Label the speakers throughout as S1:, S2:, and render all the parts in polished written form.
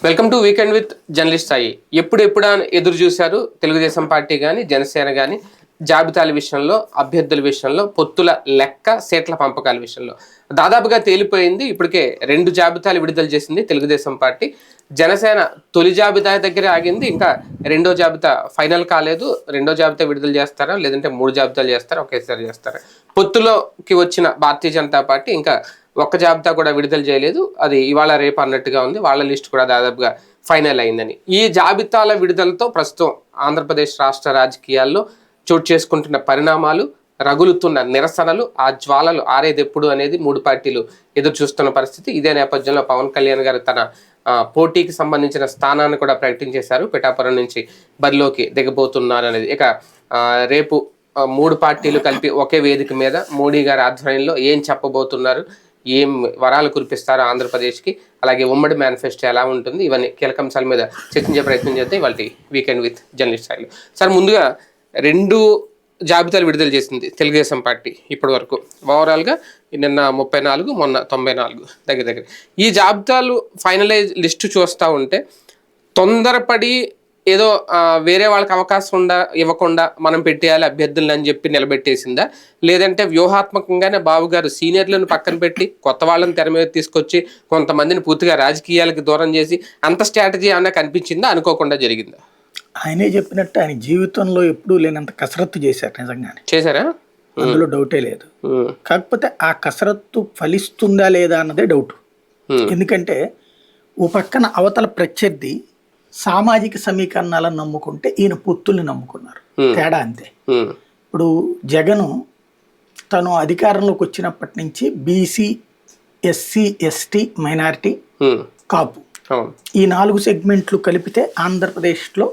S1: Welcome to weekend with journalist Sai. ఎప్పుడు అని ఎదురు చూశారు తెలుగుదేశం పార్టీ కానీ జనసేన కానీ జాబితాల విషయంలో, అభ్యర్థుల విషయంలో, పొత్తుల లెక్క, సీట్ల పంపకాల విషయంలో దాదాపుగా తేలిపోయింది. ఇప్పటికే 2 జాబితాలు విడుదల చేసింది తెలుగుదేశం పార్టీ. జనసేన తొలి జాబితా దగ్గర ఆగింది. ఇంకా రెండో జాబితా ఫైనల్ కాలేదు. రెండో జాబితా విడుదల చేస్తారా, లేదంటే 3 జాబితాలు చేస్తారా, ఒకేసారి చేస్తారా? పొత్తులోకి వచ్చిన భారతీయ జనతా పార్టీ ఇంకా ఒక్క జాబితా కూడా విడుదల చేయలేదు. అది ఇవాళ రేపు అన్నట్టుగా ఉంది. వాళ్ళ లిస్ట్ కూడా దాదాపుగా ఫైనల్ అయిందని. ఈ జాబితాల విడుదలతో ప్రస్తుతం ఆంధ్రప్రదేశ్ రాష్ట్ర రాజకీయాల్లో చోటు చేసుకుంటున్న పరిణామాలు, రగులుతున్న నిరసనలు, ఆ జ్వాలలు ఆరేదెప్పుడు అనేది 3 పార్టీలు ఎదురు చూస్తున్న పరిస్థితి. ఇదే నేపథ్యంలో పవన్ కళ్యాణ్ గారు తన పోటీకి సంబంధించిన స్థానాన్ని కూడా ప్రకటించేశారు. పిఠాపురం నుంచి బరిలోకి దిగబోతున్నారు అనేది. ఇక రేపు 3 పార్టీలు కలిపి ఒకే వేదిక మీద మోడీ గారి ఆధ్వర్యంలో ఏం చెప్పబోతున్నారు, ఏం వరాలు కురిపిస్తారో ఆంధ్రప్రదేశ్కి, అలాగే ఉమ్మడి మేనిఫెస్టో ఎలా ఉంటుంది, ఇవన్నీ కీలక అంశాల మీద చర్చించే ప్రయత్నం చేద్దాం ఇవాళ వీకెండ్ విత్ జర్నలిస్ట్ స్థాయిలో. సార్, ముందుగా 2 జాబితాలు విడుదల చేసింది తెలుగుదేశం పార్టీ ఇప్పటి వరకు. ఓవరాల్గా నిన్న 34, మొన్న 94 దగ్గర. ఈ జాబితాలు ఫైనలైజ్ లిస్టు చూస్తూ ఉంటే తొందరపడి ఏదో వేరే వాళ్ళకి అవకాశం ఇవ్వకుండా మనం పెట్టేయాలి అభ్యర్థులను అని చెప్పి నిలబెట్టేసిందా, లేదంటే వ్యూహాత్మకంగానే బాబు గారు సీనియర్లను పక్కన పెట్టి కొత్త వాళ్ళని తెర మీద తీసుకొచ్చి కొంతమందిని పూర్తిగా రాజకీయాలకు దూరం చేసి అంత స్ట్రాటజీ అన్న కనిపించిందా, అనుకోకుండా జరిగిందా?
S2: ఆయనే చెప్పినట్టు ఆయన జీవితంలో ఎప్పుడూ లేనంత కసరత్తు చేశారు. నిజంగానే
S1: చేశారా?
S2: అందులో డౌటే లేదు. కాకపోతే ఆ కసరత్తు ఫలిస్తుందా లేదా అన్నదే డౌట్. ఎందుకంటే ఓ పక్కన అవతల ప్రత్యర్థి సామాజిక సమీకరణాలను నమ్ముకుంటే ఈయన పొత్తుల్ని నమ్ముకున్నారు. తేడా అంతే. ఇప్పుడు జగను తను అధికారంలోకి వచ్చినప్పటి నుంచి బీసీ, ఎస్సీ, ఎస్టీ, మైనారిటీ, కాపు ఈ 4 సెగ్మెంట్లు కలిపితే ఆంధ్రప్రదేశ్లో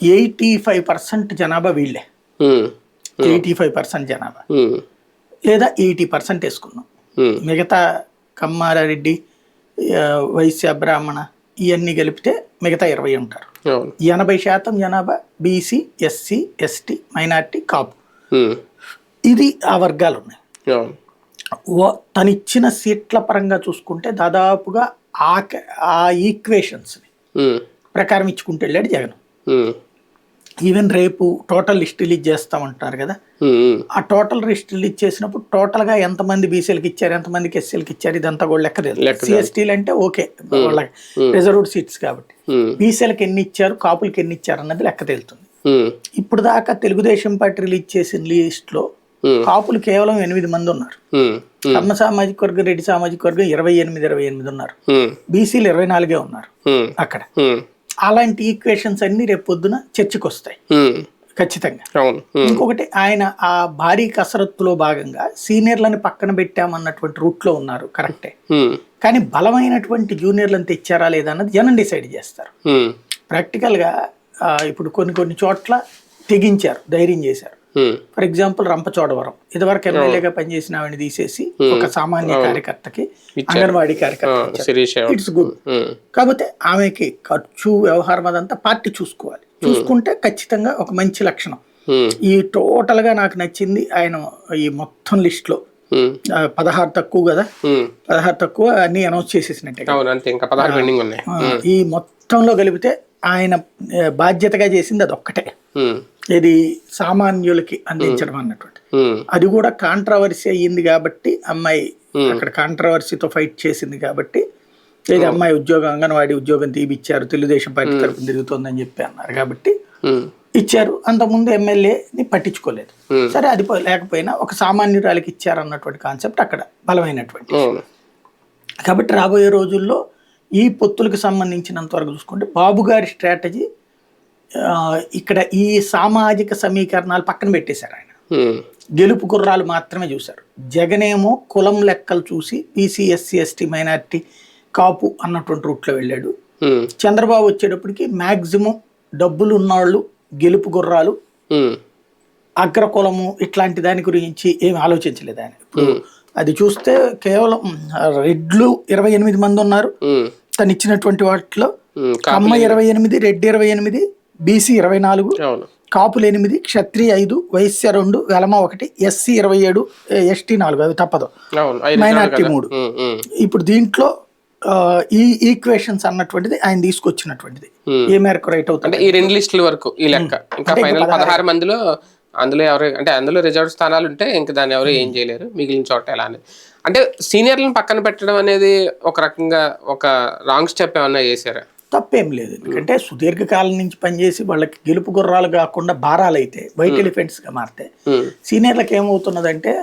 S2: 85% జనాభా వీళ్ళే. 85% జనాభా లేదా 80% వేసుకున్నాం. మిగతా కమ్మారెడ్డి, వైశ్య, బ్రాహ్మణ ఇవన్నీ కలిపితే మిగతా 20 ఉంటారు. 80% జనాభా బీసీ, ఎస్సీ, ఎస్టీ, మైనార్టీ, కాపు. ఇది ఆ వర్గాలు ఉన్నాయి. తనిచ్చిన సీట్ల పరంగా చూసుకుంటే దాదాపుగా ఆ ఈక్వేషన్స్ని ప్రకారం ఇచ్చుకుంటూ వెళ్ళాడు జగన్. ఈవెన్ రేపు టోటల్ లిస్ట్ రిలీజ్ చేస్తామంటున్నారు కదా, ఆ టోటల్ లిస్ట్ రిలీజ్ చేసినప్పుడు టోటల్గా ఎంతమంది బీసీలకు ఇచ్చారు, ఎంతమందికి ఎస్సీలకు ఇచ్చారు, ఇదంతా కూడా లెక్క లేదు. సిఎస్టీలు అంటే ఓకే, వాళ్ళకి రిజర్వ్డ్ సీట్స్ కాబట్టి. బీసీలకు ఎన్ని ఇచ్చారు, కాపులకి ఎన్ని ఇచ్చారు అన్నది లెక్క తేలుతుంది. ఇప్పుడు దాకా తెలుగుదేశం పార్టీ రిలీజ్ చేసిన లిస్ట్ లో కాపులు కేవలం 8 మంది ఉన్నారు. కమ్మ సామాజిక వర్గం, రెడ్డి సామాజిక వర్గం 28 ఉన్నారు. బీసీలు 24 ఉన్నారు అక్కడ. అలాంటి ఈక్వేషన్స్ అన్ని రేపు పొద్దున చర్చకు వస్తాయి ఖచ్చితంగా. ఇంకొకటి, ఆయన ఆ భారీ కసరత్తులో భాగంగా సీనియర్లను పక్కన పెట్టామన్నటువంటి రూట్ లో ఉన్నారు, కరెక్టే. కానీ బలమైనటువంటి జూనియర్లను తెచ్చారా లేదా అన్నది జనం డిసైడ్ చేస్తారు. ప్రాక్టికల్ గా ఇప్పుడు కొన్ని చోట్ల తెగించారు, ధైర్యం చేశారు. ఫర్ ఎగ్జాంపుల్ రంపచోడవరం ఇదివరకు ఎమ్మెల్యేగా పనిచేసిన ఆవిడని తీసేసి ఒక సామాన్య కార్యకర్తకి, అంగన్వాడీ కార్యకర్త, ఇట్స్ గుడ్. కాకపోతే ఆమెకి ఖర్చు, వ్యవహారం అదంతా పార్టీ చూసుకోవాలి. చూసుకుంటే ఖచ్చితంగా ఒక మంచి లక్షణం. ఈ టోటల్ గా నాకు నచ్చింది ఆయన ఈ మొత్తం లిస్ట్ లో 16 తక్కువ కదా, 16 తక్కువ అన్ని అనౌన్స్ చేసేసినట్టే. ఈ మొత్తంలో కలిపితే ఆయన బాధ్యతగా చేసింది అది ఒక్కటే, ఇది సామాన్యులకి అందించడం అన్నటువంటి. అది కూడా కాంట్రవర్సీ అయ్యింది కాబట్టి, అమ్మాయి అక్కడ కాంట్రవర్సీతో ఫైట్ చేసింది కాబట్టి, ఇది అమ్మాయి ఉద్యోగం, అంగన్వాడీ ఉద్యోగం తీపిచ్చారు, తెలుగుదేశం పార్టీ తరపున తిరుగుతోందని చెప్పి అన్నారు కాబట్టి ఇచ్చారు. అంతకుముందు ఎమ్మెల్యేని పట్టించుకోలేదు. సరే, అది లేకపోయినా ఒక సామాన్యురాలకి ఇచ్చారు అన్నటువంటి కాన్సెప్ట్ అక్కడ బలమైనటువంటి. కాబట్టి రాబోయే రోజుల్లో ఈ పొత్తులకు సంబంధించినంత వరకు చూసుకుంటే బాబు గారి స్ట్రాటజీ ఇక్కడ ఈ సామాజిక సమీకరణాలు పక్కన పెట్టేశారు. ఆయన గెలుపు గుర్రాలు మాత్రమే చూశారు. జగనేమో కులం లెక్కలు చూసి బీసీ, ఎస్సీ, ఎస్టీ, మైనార్టీ, కాపు అన్నటువంటి రూట్లో వెళ్ళాడు. చంద్రబాబు వచ్చేటప్పటికి మాక్సిమం డబ్బులు ఉన్నవాళ్ళు, గెలుపు గుర్రాలు, అగ్రకులము ఇట్లాంటి దాని గురించి ఏమి ఆలోచించలేదు ఆయన. ఇప్పుడు అది చూస్తే కేవలం రెడ్లు 28 మంది ఉన్నారు తను ఇచ్చినటువంటి వాటిలో. కమ్మ 28, రెడ్డి 28, బీసీ 24, కాపులు 8, క్షత్రియ 5, వైశ్య 2, వెలమ 1, ఎస్సీ 27, ఎస్టీ 4, అవి తప్పదు, మైనార్టీ 3. ఇప్పుడు దీంట్లో ఈ ఈక్వేషన్స్ అన్నటువంటిది ఆయన తీసుకొచ్చినటువంటిది ఏ మేరకు రైట్ అవుతుంది
S1: అంటే ఈ 2 లిస్టుల వరకు ఈ లెక్క. ఇంకా ఫైనల్ 16 మందిలో అందులో ఎవరు అంటే అందులో రిజర్వ్ స్థానాలు ఉంటే ఇంకా దాన్ని ఎవరు ఏం చేయలేరు, మిగిలిన చోట ఎలా అనేది. అంటే సీనియర్లను పక్కన పెట్టడం అనేది ఒక రకంగా ఒక రాంగ్ స్టెప్ ఏమన్నా చేశారా?
S2: తప్పేం లేదు, ఎందుకంటే సుదీర్ఘకాలం నుంచి పనిచేసి వాళ్ళకి గెలుపు గుర్రాలు కాకుండా భారాలు అయితే వైట్ ఎలిఫెంట్స్గా మారితే సీనియర్లకు ఏమవుతున్నదంటే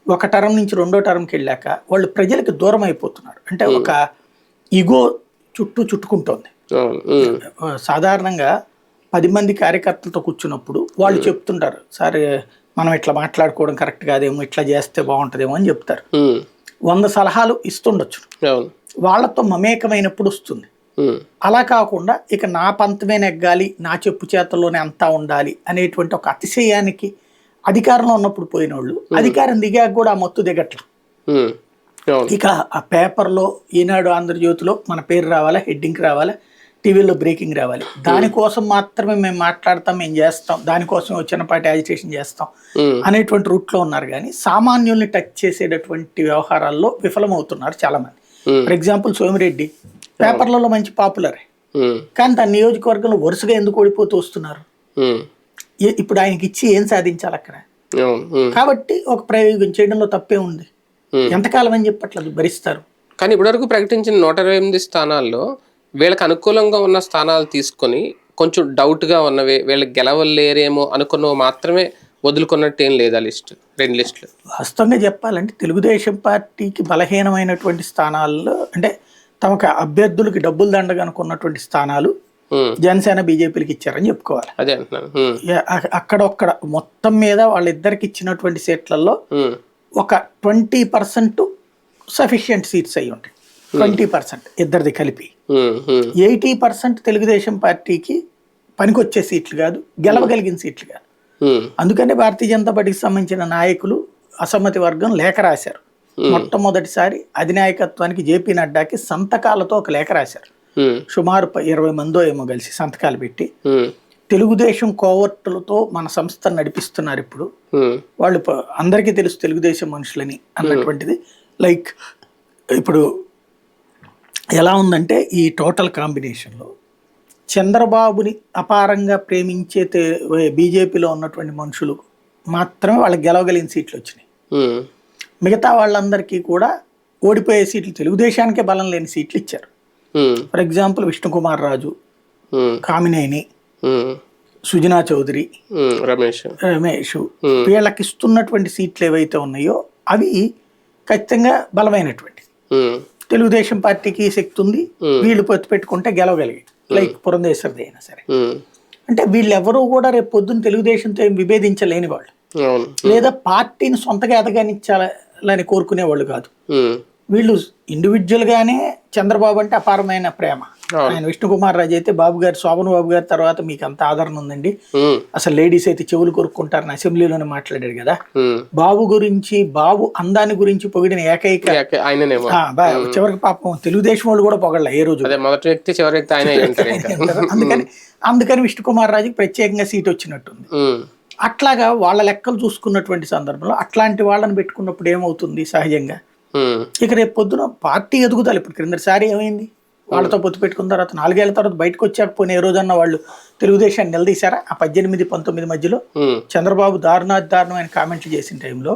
S2: ఒక టర్మ్ నుంచి రెండో టర్మ్కి వెళ్ళాక వాళ్ళు ప్రజలకు దూరం అయిపోతున్నారు. అంటే ఒక ఈగో చుట్టుకుంటోంది. సాధారణంగా 10 మంది కార్యకర్తలతో కూర్చున్నప్పుడు వాళ్ళు చెప్తుంటారు, సరే మనం ఇట్లా మాట్లాడుకోవడం కరెక్ట్ కాదేమో, ఇట్లా చేస్తే బాగుంటుందేమో అని చెప్తారు. 100 సలహాలు ఇస్తుండొచ్చు, వాళ్ళతో మమేకమైనప్పుడు వస్తుంది. అలా కాకుండా ఇక నా పంతమే నెగ్గాలి, నా చెప్పు చేతల్లోనే అంతా ఉండాలి అనేటువంటి ఒక అతిశయానికి అధికారంలో ఉన్నప్పుడు పోయిన వాళ్ళు అధికారం దిగాక కూడా ఆ మత్తు దిగట్లేదు. ఇక ఆ పేపర్లో ఈనాడు ఆంధ్రజ్యోతిలో మన పేరు రావాలా, హెడ్డింగ్ రావాలా, టీవీలో బ్రేకింగ్ రావాలి, దానికోసం మాత్రమే మేము మాట్లాడతాం, మేము చేస్తాం, దానికోసం చిన్నపాటి యాజిటేషన్ చేస్తాం అనేటువంటి రూట్లో ఉన్నారు. కానీ సామాన్యుల్ని టచ్ చేసేటటువంటి వ్యవహారాల్లో విఫలమవుతున్నారు చాలా మంది. ఫర్ ఎగ్జాంపుల్ సోమిరెడ్డి పేపర్లలో మంచి పాపులర్, కానీ తన నియోజకవర్గంలో వరుసగా ఎందుకు ఓడిపోతూ వస్తున్నారు? ఇప్పుడు ఆయనకి ఇచ్చి ఏం సాధించాలి అక్కడ? కాబట్టి ఒక ప్రయోగం చేయడంలో తప్పే ఉంది. ఎంతకాలం అని చెప్పట్లేదు, భరిస్తారు.
S1: కానీ ఇప్పటివరకు ప్రకటించిన 128 స్థానాల్లో వీళ్ళకి అనుకూలంగా ఉన్న స్థానాలు తీసుకొని కొంచెం డౌట్గా ఉన్నవి, వీళ్ళకి గెలవలేరేమో అనుకున్నవి మాత్రమే వదులుకున్నట్టు ఏం లేదా లిస్టు? 2 లిస్టులు
S2: వాస్తవంగా చెప్పాలంటే తెలుగుదేశం పార్టీకి బలహీనమైనటువంటి స్థానాల్లో అంటే తమకు అభ్యర్థులకి డబ్బులు దండగా అనుకున్నటువంటి స్థానాలు జనసేన బీజేపీలకు ఇచ్చారని చెప్పుకోవాలి.
S1: అదే
S2: అక్కడొక్కడ మొత్తం మీద వాళ్ళిద్దరికి ఇచ్చినటువంటి సీట్లలో ఒక 20% సఫిషియంట్ సీట్స్ అయి ఉంటాయి. 20% ఇద్దరిది కలిపి 80% తెలుగుదేశం పార్టీకి పనికొచ్చే సీట్లు కాదు, గెలవగలిగిన సీట్లు కాదు. అందుకని భారతీయ జనతా పార్టీకి సంబంధించిన నాయకులు అసమ్మతి వర్గం లేఖ రాశారు. మొట్టమొదటిసారి అధినాయకత్వానికి జేపీ నడ్డాకి సంతకాలతో ఒక లేఖ రాశారు. సుమారు 20 మందో ఏమో కలిసి సంతకాలు పెట్టి తెలుగుదేశం కోవర్టులతో మన సంస్థను నడిపిస్తున్నారు. ఇప్పుడు వాళ్ళు అందరికీ తెలుసు తెలుగుదేశం మనుషులని అన్నటువంటిది. లైక్ ఇప్పుడు ఎలా ఉందంటే ఈ టోటల్ కాంబినేషన్లో చంద్రబాబుని అపారంగా ప్రేమించే బీజేపీలో ఉన్నటువంటి మనుషులు మాత్రమే వాళ్ళకి గెలవగలిగిన సీట్లు వచ్చినాయి. మిగతా వాళ్ళందరికీ కూడా ఓడిపోయే సీట్లు, తెలుగుదేశానికే బలం లేని సీట్లు ఇచ్చారు. ఫర్ ఎగ్జాంపుల్ విష్ణుకుమార్ రాజు, కామినేని, సుజనా చౌదరి, రమేష్ వీళ్ళకి ఇస్తున్నటువంటి సీట్లు ఏవైతే ఉన్నాయో అవి ఖచ్చితంగా బలమైనటువంటి. తెలుగుదేశం పార్టీకి శక్తి ఉంది, వీళ్ళు పొత్తు పెట్టుకుంటే గెలవగలిగి, లైక్ పురంధేశ్వరిది అయినా సరే. అంటే వీళ్ళెవరూ కూడా రేపు పొద్దున్న తెలుగుదేశంతో ఏం విభేదించలేని వాళ్ళు, లేదా పార్టీని సొంతగా ఎదగనిచ్చాలని కోరుకునే వాళ్ళు కాదు. వీళ్ళు ఇండివిజువల్ గానే చంద్రబాబు అంటే అపారమైన ప్రేమ. ఆయన విష్ణుకుమార్ రాజు అయితే బాబు గారు, శోభన్ బాబు గారి తర్వాత మీకు అంత ఆదరణ ఉందండి, అసలు లేడీస్ అయితే చెవులు కొరుక్కుంటారని అసెంబ్లీలోనే మాట్లాడారు కదా. బాబు గురించి, బాబు అందాన్ని గురించి పొగిడిన ఏకైక చివరికి పాపం తెలుగుదేశం వాళ్ళు కూడా పొగళ్ళ ఏ రోజు. అందుకని విష్ణుకుమార్ రాజుకి ప్రత్యేకంగా సీట్ వచ్చినట్టుంది. అట్లాగా వాళ్ళ లెక్కలు చూసుకున్నటువంటి సందర్భంలో అట్లాంటి వాళ్ళని పెట్టుకున్నప్పుడు ఏమవుతుంది సహజంగా, ఇక రేపు పొద్దున పార్టీ ఎదుగుదల. ఇప్పుడు క్రిందసారి ఏమైంది, వాళ్ళతో పొత్తు పెట్టుకున్న తర్వాత 4 ఏళ్ల తర్వాత బయటకు వచ్చాకపోయినా ఏ రోజన్నా వాళ్ళు తెలుగుదేశాన్ని నిలదీశారా? ఆ 18-19 మధ్యలో చంద్రబాబు దారుణమైన కామెంట్లు చేసిన టైంలో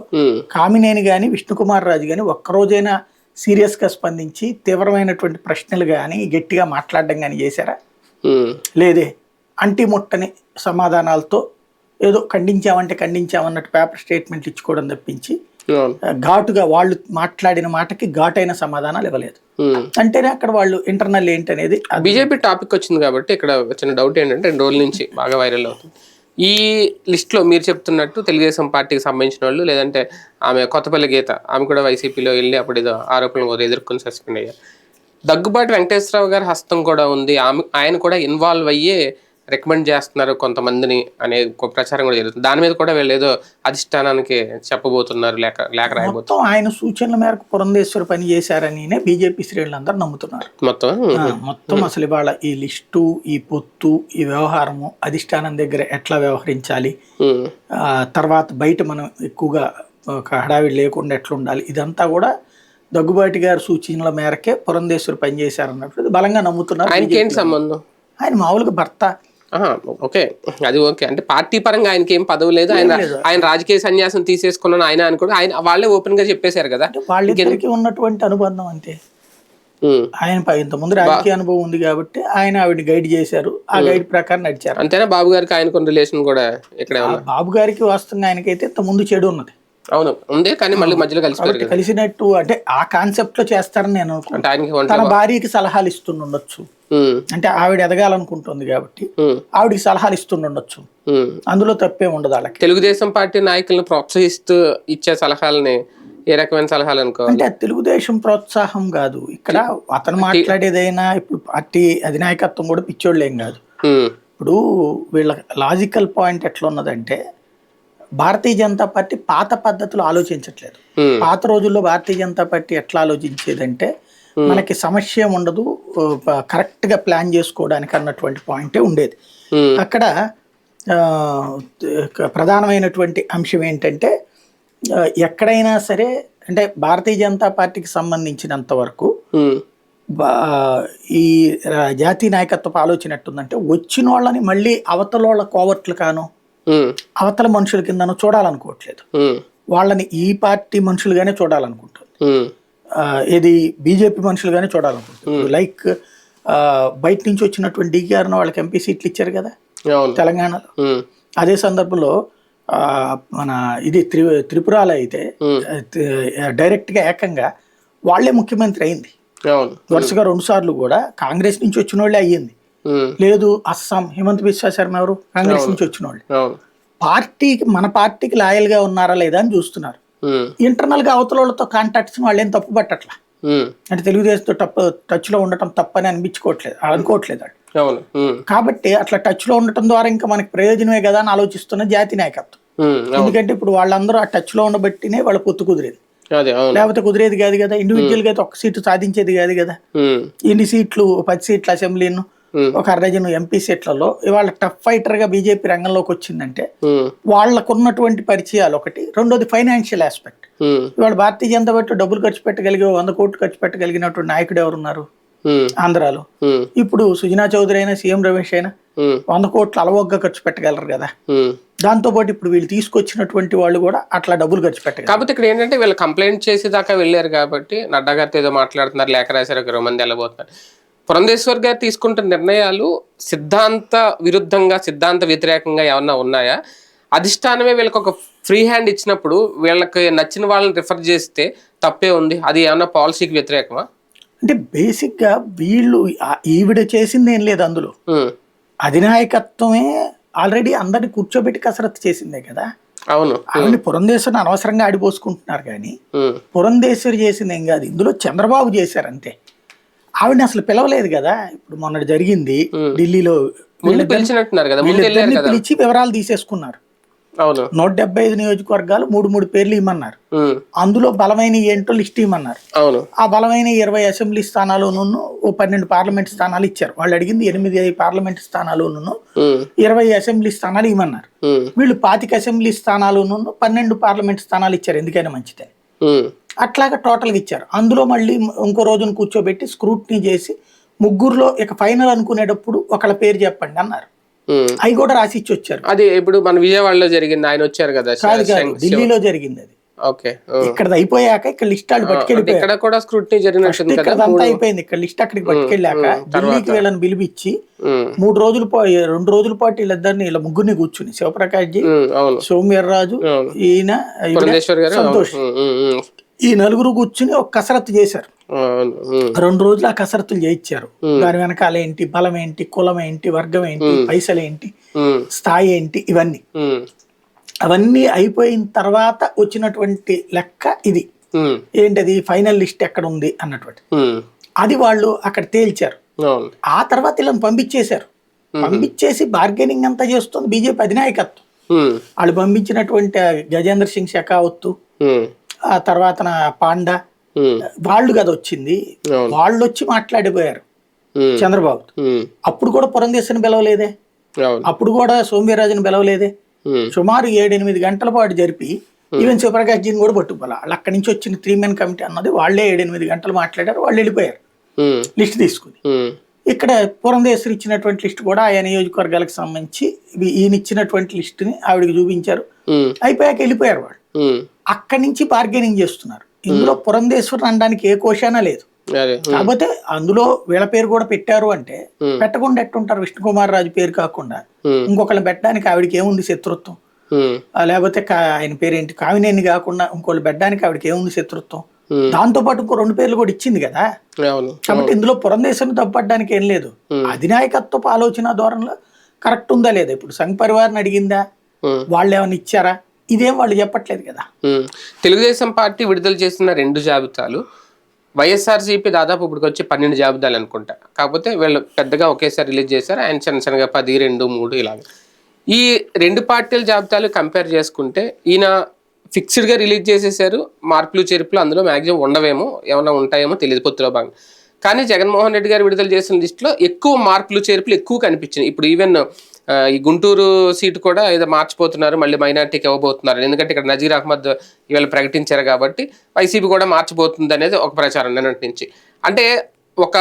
S2: కామినేని కానీ విష్ణుకుమార్ రాజు కానీ ఒక్కరోజైనా సీరియస్ గా స్పందించి తీవ్రమైనటువంటి ప్రశ్నలు కానీ గట్టిగా మాట్లాడడం కానీ చేశారా? లేదే. అంటిముట్టని సమాధానాలతో ఏదో ఖండించామంటే ఖండించామన్నట్టు పేపర్ స్టేట్మెంట్లు ఇచ్చుకోవడం తప్పించి ఘాటుగా వాళ్ళు మాట్లాడిన మాటకి ఘాటైన సమాధానాలు ఇవ్వలేదు. అంటేనే అక్కడ వాళ్ళు ఇంటర్నల్ ఏంటనేది.
S1: బీజేపీ టాపిక్ వచ్చింది కాబట్టి ఇక్కడ వచ్చిన డౌట్ ఏంటంటే 2 రోజుల నుంచి బాగా వైరల్ అవుతుంది ఈ లిస్ట్లో. మీరు చెప్తున్నట్టు తెలుగుదేశం పార్టీకి సంబంధించిన వాళ్ళు, లేదంటే ఆమె కొత్తపల్లి గీత, ఆమె కూడా వైసీపీలో వెళ్ళి అప్పుడు ఏదో ఆరోపణలు ఎదుర్కొని సస్పెండ్ అయ్యారు. దగ్గుబాటి వెంకటేశ్వరరావు గారి హస్తం కూడా ఉంది, ఆయన కూడా ఇన్వాల్వ్ అయ్యే రికమెండ్ చేస్తున్నారు కొంతమందిని అనే ప్రచారం కూడా జరుగుతుంది. దాని మీద కూడా వీళ్ళు ఏదో అధిష్టానానికి చెప్పబోతున్నారు, లేఖ రాయబోతున్నారు.
S2: ఆయన సూచనల మేరకు పురంధేశ్వరి పని చేశారని బీజేపీ శ్రేణులందరూ నమ్ముతున్నారు. మొత్తం అసలు ఇవాళ ఈ లిస్టు, ఈ పొత్తు, ఈ వ్యవహారము అధిష్టానం దగ్గర ఎట్లా వ్యవహరించాలి, తర్వాత బయట మనం ఎక్కువగా ఒక హడావిడి లేకుండా ఎట్లా ఉండాలి, ఇదంతా కూడా దగ్గుబాటి గారి సూచనల మేరకే పురంధేశ్వరి పనిచేశారు అన్నట్టు బలంగా నమ్ముతున్నారు.
S1: ఆయనకి ఏంటి సంబంధం?
S2: ఆయన మామూలుగా భర్త.
S1: ఓకే, అది ఓకే. అంటే పార్టీ పరంగా ఆయనకి ఏం పదవి లేదు, ఆయన రాజకీయ సన్యాసం తీసేసుకున్నాను ఆయన కూడా ఆయన వాళ్ళే ఓపెన్ గా చెప్పేశారు కదా.
S2: వాళ్ళిద్దరికి ఉన్నటువంటి అనుబంధం అంతే. ఆయన ఇంతకుముందు రాజకీయ అనుభవం ఉంది కాబట్టి ఆయన ఆవిడ గైడ్ చేశారు, ఆ గైడ్ ప్రకారం నడిచారు.
S1: అంతేనా? బాబు గారికి ఆయనకు రిలేషన్ కూడా ఇక్కడ
S2: బాబు గారికి వాస్తవంగా ఆయనకైతే ఇంత ముందు చెడు ఉన్నది.
S1: అవును ఉందే, కానీ మళ్ళీ మధ్యలో
S2: కలిసినట్టు అంటే ఆ కాన్సెప్ట్ లో చేస్తారని నేను అనుకుంటున్నాను. తన భార్యకి సలహాలు ఇస్తుండొచ్చు, అంటే ఆవిడ ఎదగాలనుకుంటుంది కాబట్టి ఆవిడకి సలహాలు ఇస్తుండొచ్చు, అందులో తప్పే ఉండదు. వాళ్ళకి
S1: తెలుగుదేశం పార్టీ నాయకులను ప్రోత్సహిస్తూ ఇచ్చే సలహాలని ఏ రకమైన సలహాలు అనుకో
S2: అంటే తెలుగుదేశం ప్రోత్సాహం కాదు ఇక్కడ. అతను మాట్లాడేదైనా ఇప్పుడు పార్టీ అధినాయకత్వం కూడా పిచ్చోళ్ళు ఏం కాదు. ఇప్పుడు వీళ్ళ లాజికల్ పాయింట్ ఎట్లా ఉన్నదంటే, భారతీయ జనతా పార్టీ పాత పద్ధతులు ఆలోచించట్లేదు. పాత రోజుల్లో భారతీయ జనతా పార్టీ ఎట్లా ఆలోచించేదంటే, మనకి సమస్య ఉండదు, కరెక్ట్ గా ప్లాన్ చేసుకోవడానికి అన్నటువంటి పాయింటే ఉండేది. అక్కడ ప్రధానమైనటువంటి అంశం ఏంటంటే, ఎక్కడైనా సరే అంటే భారతీయ జనతా పార్టీకి సంబంధించినంత వరకు ఈ జాతీయ నాయకత్వపు ఆలోచన ఎట్టుందంటే, వచ్చిన వాళ్ళని మళ్ళీ అవతలోళ్ళ కోవర్ట్లు కాను అవతల మనుషుల కిందనో చూడాలనుకోవట్లేదు, వాళ్ళని ఈ పార్టీ మనుషులుగానే చూడాలనుకుంటుంది. ఇది బీజేపీ మనుషులుగానే చూడాలనుకుంటుంది. లైక్ బయట నుంచి వచ్చినటువంటి డీకేఆర్ వాళ్ళకి ఎంపీ సీట్లు ఇచ్చారు కదా తెలంగాణలో. అదే సందర్భంలో మన ఇది త్రిపురలో అయితే డైరెక్ట్ గా ఏకంగా వాళ్లే ముఖ్యమంత్రి అయింది. వరుసగా 2 సార్లు కూడా కాంగ్రెస్ నుంచి వచ్చిన వాళ్ళే అయ్యింది. లేదు అస్సాం హిమంత్ బిశ్వా శర్మ ఎవరు కాంగ్రెస్ నుంచి వచ్చిన వాళ్ళు. పార్టీకి మన పార్టీకి లాయల్ గా ఉన్నారా లేదా అని చూస్తున్నారు. ఇంటర్నల్ గా అవతల వాళ్ళతో కాంటాక్ట్స్ వాళ్ళేం తప్పు పట్టట్లా. అంటే తెలుగుదేశంతో టచ్ లో ఉండటం తప్పని అనుకోవట్లేదు. కాబట్టి అట్లా టచ్ లో ఉండటం ద్వారా ఇంకా మనకి ప్రయోజనమే కదా అని ఆలోచిస్తున్న జాతీయ నాయకత్వం. ఎందుకంటే ఇప్పుడు వాళ్ళందరూ ఆ టచ్ లో ఉండబట్టినే వాళ్ళ పొత్తు కుదిరేది, లేకపోతే కుదిరేది కాదు కదా. ఇండివిజువల్ గా అయితే 1 సీటు సాధించేది కాదు కదా. ఇన్ని సీట్లు 10 సీట్ల అసెంబ్లీను, ఒక 1/2 ఎంపీ సీట్లలో ఇవాళ టఫ్ ఫైటర్ గా బీజేపీ రంగంలోకి వచ్చిందంటే వాళ్ళకున్నటువంటి పరిచయాలు ఒకటి, రెండోది ఫైనాన్షియల్ ఆస్పెక్ట్. ఇవాళ భారతీయ జనతా పార్టీ డబ్బులు ఖర్చు పెట్టగలిగే 100 కోట్లు ఖర్చు పెట్టగలిగినటువంటి నాయకుడు ఎవరున్నారు ఆంధ్రాలో? ఇప్పుడు సుజనా చౌదరి అయినా సీఎం రమేష్ అయినా 100 కోట్లు అలవోగ్గా ఖర్చు పెట్టగలరు కదా. దాంతో పాటు ఇప్పుడు వీళ్ళు తీసుకొచ్చినటువంటి వాళ్ళు కూడా అట్లా డబ్బులు ఖర్చు పెట్టారు.
S1: కాబట్టి ఇక్కడ ఏంటంటే వీళ్ళు కంప్లైంట్ చేసి దాకా వెళ్ళారు కాబట్టి నడ్డా గారితో ఏదో మాట్లాడుతున్నారు, లేఖ రాశారు, 20 మంది వెళ్ళబోతున్నారు. పురంధేశ్వర్ గారు తీసుకుంటున్న నిర్ణయాలు సిద్ధాంత విరుద్ధంగా, సిద్ధాంత వ్యతిరేకంగా ఏమన్నా ఉన్నాయా? అధిష్టానమే వీళ్ళకి ఒక ఫ్రీ హ్యాండ్ ఇచ్చినప్పుడు వీళ్ళకి నచ్చిన వాళ్ళని రిఫర్ చేస్తే తప్పే ఉంది, అది ఏమన్నా పాలసీకి వ్యతిరేకమా?
S2: అంటే బేసిక్ గా వీళ్ళు ఈవిడ చేసింది ఏం లేదు అందులో. అధినాయకత్వమే ఆల్రెడీ అందరిని కూర్చోబెట్టి కసరత్తు చేసిందే కదా.
S1: అవును,
S2: ఆవిడ పురంధేశ్వరిని అనవసరంగా ఆడిపోసుకుంటున్నారు కానీ పురంధేశ్వరి చేసింది ఏం కాదు. ఇందులో చంద్రబాబు చేశారు అంతే. ఆవిడని అసలు పిలవలేదు కదా. ఇప్పుడు మొన్నటి జరిగింది ఢిల్లీలో, పిలిచి వివరాలు తీసేసుకున్నారు. 175 నియోజకవర్గాలు 3 పేర్లు ఇమ్మన్నారు. అందులో బలమైన ఏంటో లిస్ట్ ఇమ్మన్నారు. ఆ బలమైన 20 అసెంబ్లీ స్థానాలు 12 పార్లమెంట్ స్థానాలు ఇచ్చారు. వాళ్ళు అడిగింది 8 పార్లమెంట్ స్థానాలు 20 అసెంబ్లీ స్థానాలు ఇమ్మన్నారు. వీళ్ళు 25 అసెంబ్లీ స్థానాలు 12 పార్లమెంట్ స్థానాలు ఇచ్చారు, ఎందుకైనా మంచిదే. అట్లాగా టోటల్గా ఇచ్చారు. అందులో మళ్ళీ ఇంకో రోజును కూర్చోబెట్టి స్క్రూట్నీ చేసి 3లో ఇక ఫైనల్ అనుకునేటప్పుడు ఒకళ్ళ పేరు చెప్పండి అన్నారు. అవి కూడా రాసి ఇచ్చి వచ్చారు.
S1: అది ఇప్పుడు మన విజయవాడలో జరిగింది, ఆయన వచ్చారు కదా.
S2: ఢిల్లీలో జరిగింది అది. ఇక్కడ అయిపోయాక ఇక్కడ లిస్ట్ వాళ్ళు పట్టుకెళ్ళిపోయారు. ఇక్కడంతా అయిపోయింది, ఇక్కడ లిస్ట్ అక్కడికి పట్టుకెళ్ళాక ఢిల్లీకి వీళ్ళని పిలిపించి 2 రోజుల పాటు వీళ్ళిద్దరిని వీళ్ళ ముగ్గురిని కూర్చుని శివప్రకాష్ జీ, సోమవీర్రాజు, ఈయన సంతోష్, ఈ 4 కూర్చుని ఒక కసరత్తు చేశారు. 2 రోజులు ఆ కసరత్తులు చేయించారు. దాని వెనకాల ఏంటి, బలం ఏంటి, కులం ఏంటి, వర్గం ఏంటి, పైసలు ఏంటి, స్థాయి ఏంటి, ఇవన్నీ అవన్నీ అయిపోయిన తర్వాత వచ్చినటువంటి లెక్క ఇది. ఏంటది, ఫైనల్ లిస్ట్ ఎక్కడ ఉంది అన్నటువంటి అది వాళ్ళు అక్కడ తేల్చారు. ఆ తర్వాత వీళ్ళని పంపించేశారు. పంపించేసి బార్గెనింగ్ అంతా చేస్తుంది బీజేపీ అధినాయకత్వం. వాళ్ళు పంపించినటువంటి గజేంద్ర సింగ్ షెకావత్, ఆ తర్వాత పాండా, వాళ్ళు కదా వచ్చింది. వాళ్ళు వచ్చి మాట్లాడిపోయారు చంద్రబాబు. అప్పుడు కూడా పురంధేశ్వరిని పిలవలేదే, అప్పుడు కూడా సోమవీర్రాజుని పిలవలేదే. సుమారు 7-8 గంటల పాటు జరిపి ఈవెన్ శివప్రకాష్ జీని కూడా పట్టుకోవాలి. వాళ్ళు అక్కడి నుంచి వచ్చిన 3 మెన్ కమిటీ అన్నది వాళ్ళే 7-8 గంటలు మాట్లాడారు, వాళ్ళు వెళ్ళిపోయారు లిస్ట్ తీసుకుని. ఇక్కడ పురంధేశ్వరి ఇచ్చినటువంటి లిస్ట్ కూడా ఆయా నియోజకవర్గాలకు సంబంధించి ఈయన ఇచ్చినటువంటి లిస్టుని ఆవిడకి చూపించారు, అయిపోయాక వెళ్ళిపోయారు వాళ్ళు. అక్కడి నుంచి బార్గెనింగ్ చేస్తున్నారు. ఇందులో పురంధేశ్వరి అనడానికి ఏ కోశానా లేదు. కాకపోతే అందులో వీళ్ళ పేరు కూడా పెట్టారు అంటే పెట్టకుండా ఎట్టుంటారు? విష్ణుకుమార్ రాజు పేరు కాకుండా ఇంకొకళ్ళని పెట్టడానికి ఆవిడకి ఏముంది శత్రుత్వం? లేకపోతే ఆయన పేరేంటి కామినేని కాకుండా ఇంకోళ్ళు పెట్టడానికి ఆవిడకి ఏముంది శత్రుత్వం? దాంతో పాటు ఇంకో 2 పేర్లు కూడా ఇచ్చింది కదా. కాబట్టి ఇందులో పురంధేశ్వరిని తప్పడానికి ఏం లేదు. అధినాయకత్వపు ఆలోచన ధోరణిలో కరెక్ట్ ఉందా లేదా? ఇప్పుడు సంఘ్ పరివార్ని అడిగిందా? వాళ్ళు ఏమైనా ఇచ్చారా? ఇదేం వాళ్ళు చెప్పట్లేదు కదా.
S1: తెలుగుదేశం పార్టీ విడుదల చేసిన 2 జాబితాలు, వైఎస్ఆర్సీపీ దాదాపు ఇప్పుడు వచ్చి 12 జాబితాలు అనుకుంటా. కాకపోతే వీళ్ళు పెద్దగా ఒకేసారి రిలీజ్ చేశారు, ఆయన చిన్న చిన్నగా 10, 2, 3 ఇలాగ. ఈ 2 పార్టీల జాబితాలు కంపేర్ చేసుకుంటే ఈయన ఫిక్స్డ్గా రిలీజ్ చేసేసారు, మార్పులు చేర్పులు అందులో మ్యాక్సిమం ఉండవేమో, ఏమైనా ఉంటాయేమో తెలియదు పొత్తులో భాగం. కానీ జగన్మోహన్ రెడ్డి గారు విడుదల చేసిన లిస్టులో ఎక్కువ మార్పులు చేర్పులు ఎక్కువ కనిపించినాయి. ఇప్పుడు ఈవెన్ ఈ గుంటూరు సీటు కూడా ఏదో మార్చిపోతున్నారు, మళ్ళీ మైనార్టీకి ఇవ్వబోతున్నారు. ఎందుకంటే ఇక్కడ నజీర్ అహ్మద్ ఇవాళ ప్రకటించారు కాబట్టి వైసీపీ కూడా మార్చిపోతుంది అనేది ఒక ప్రచారం నిన్నటి నుంచి. అంటే ఒక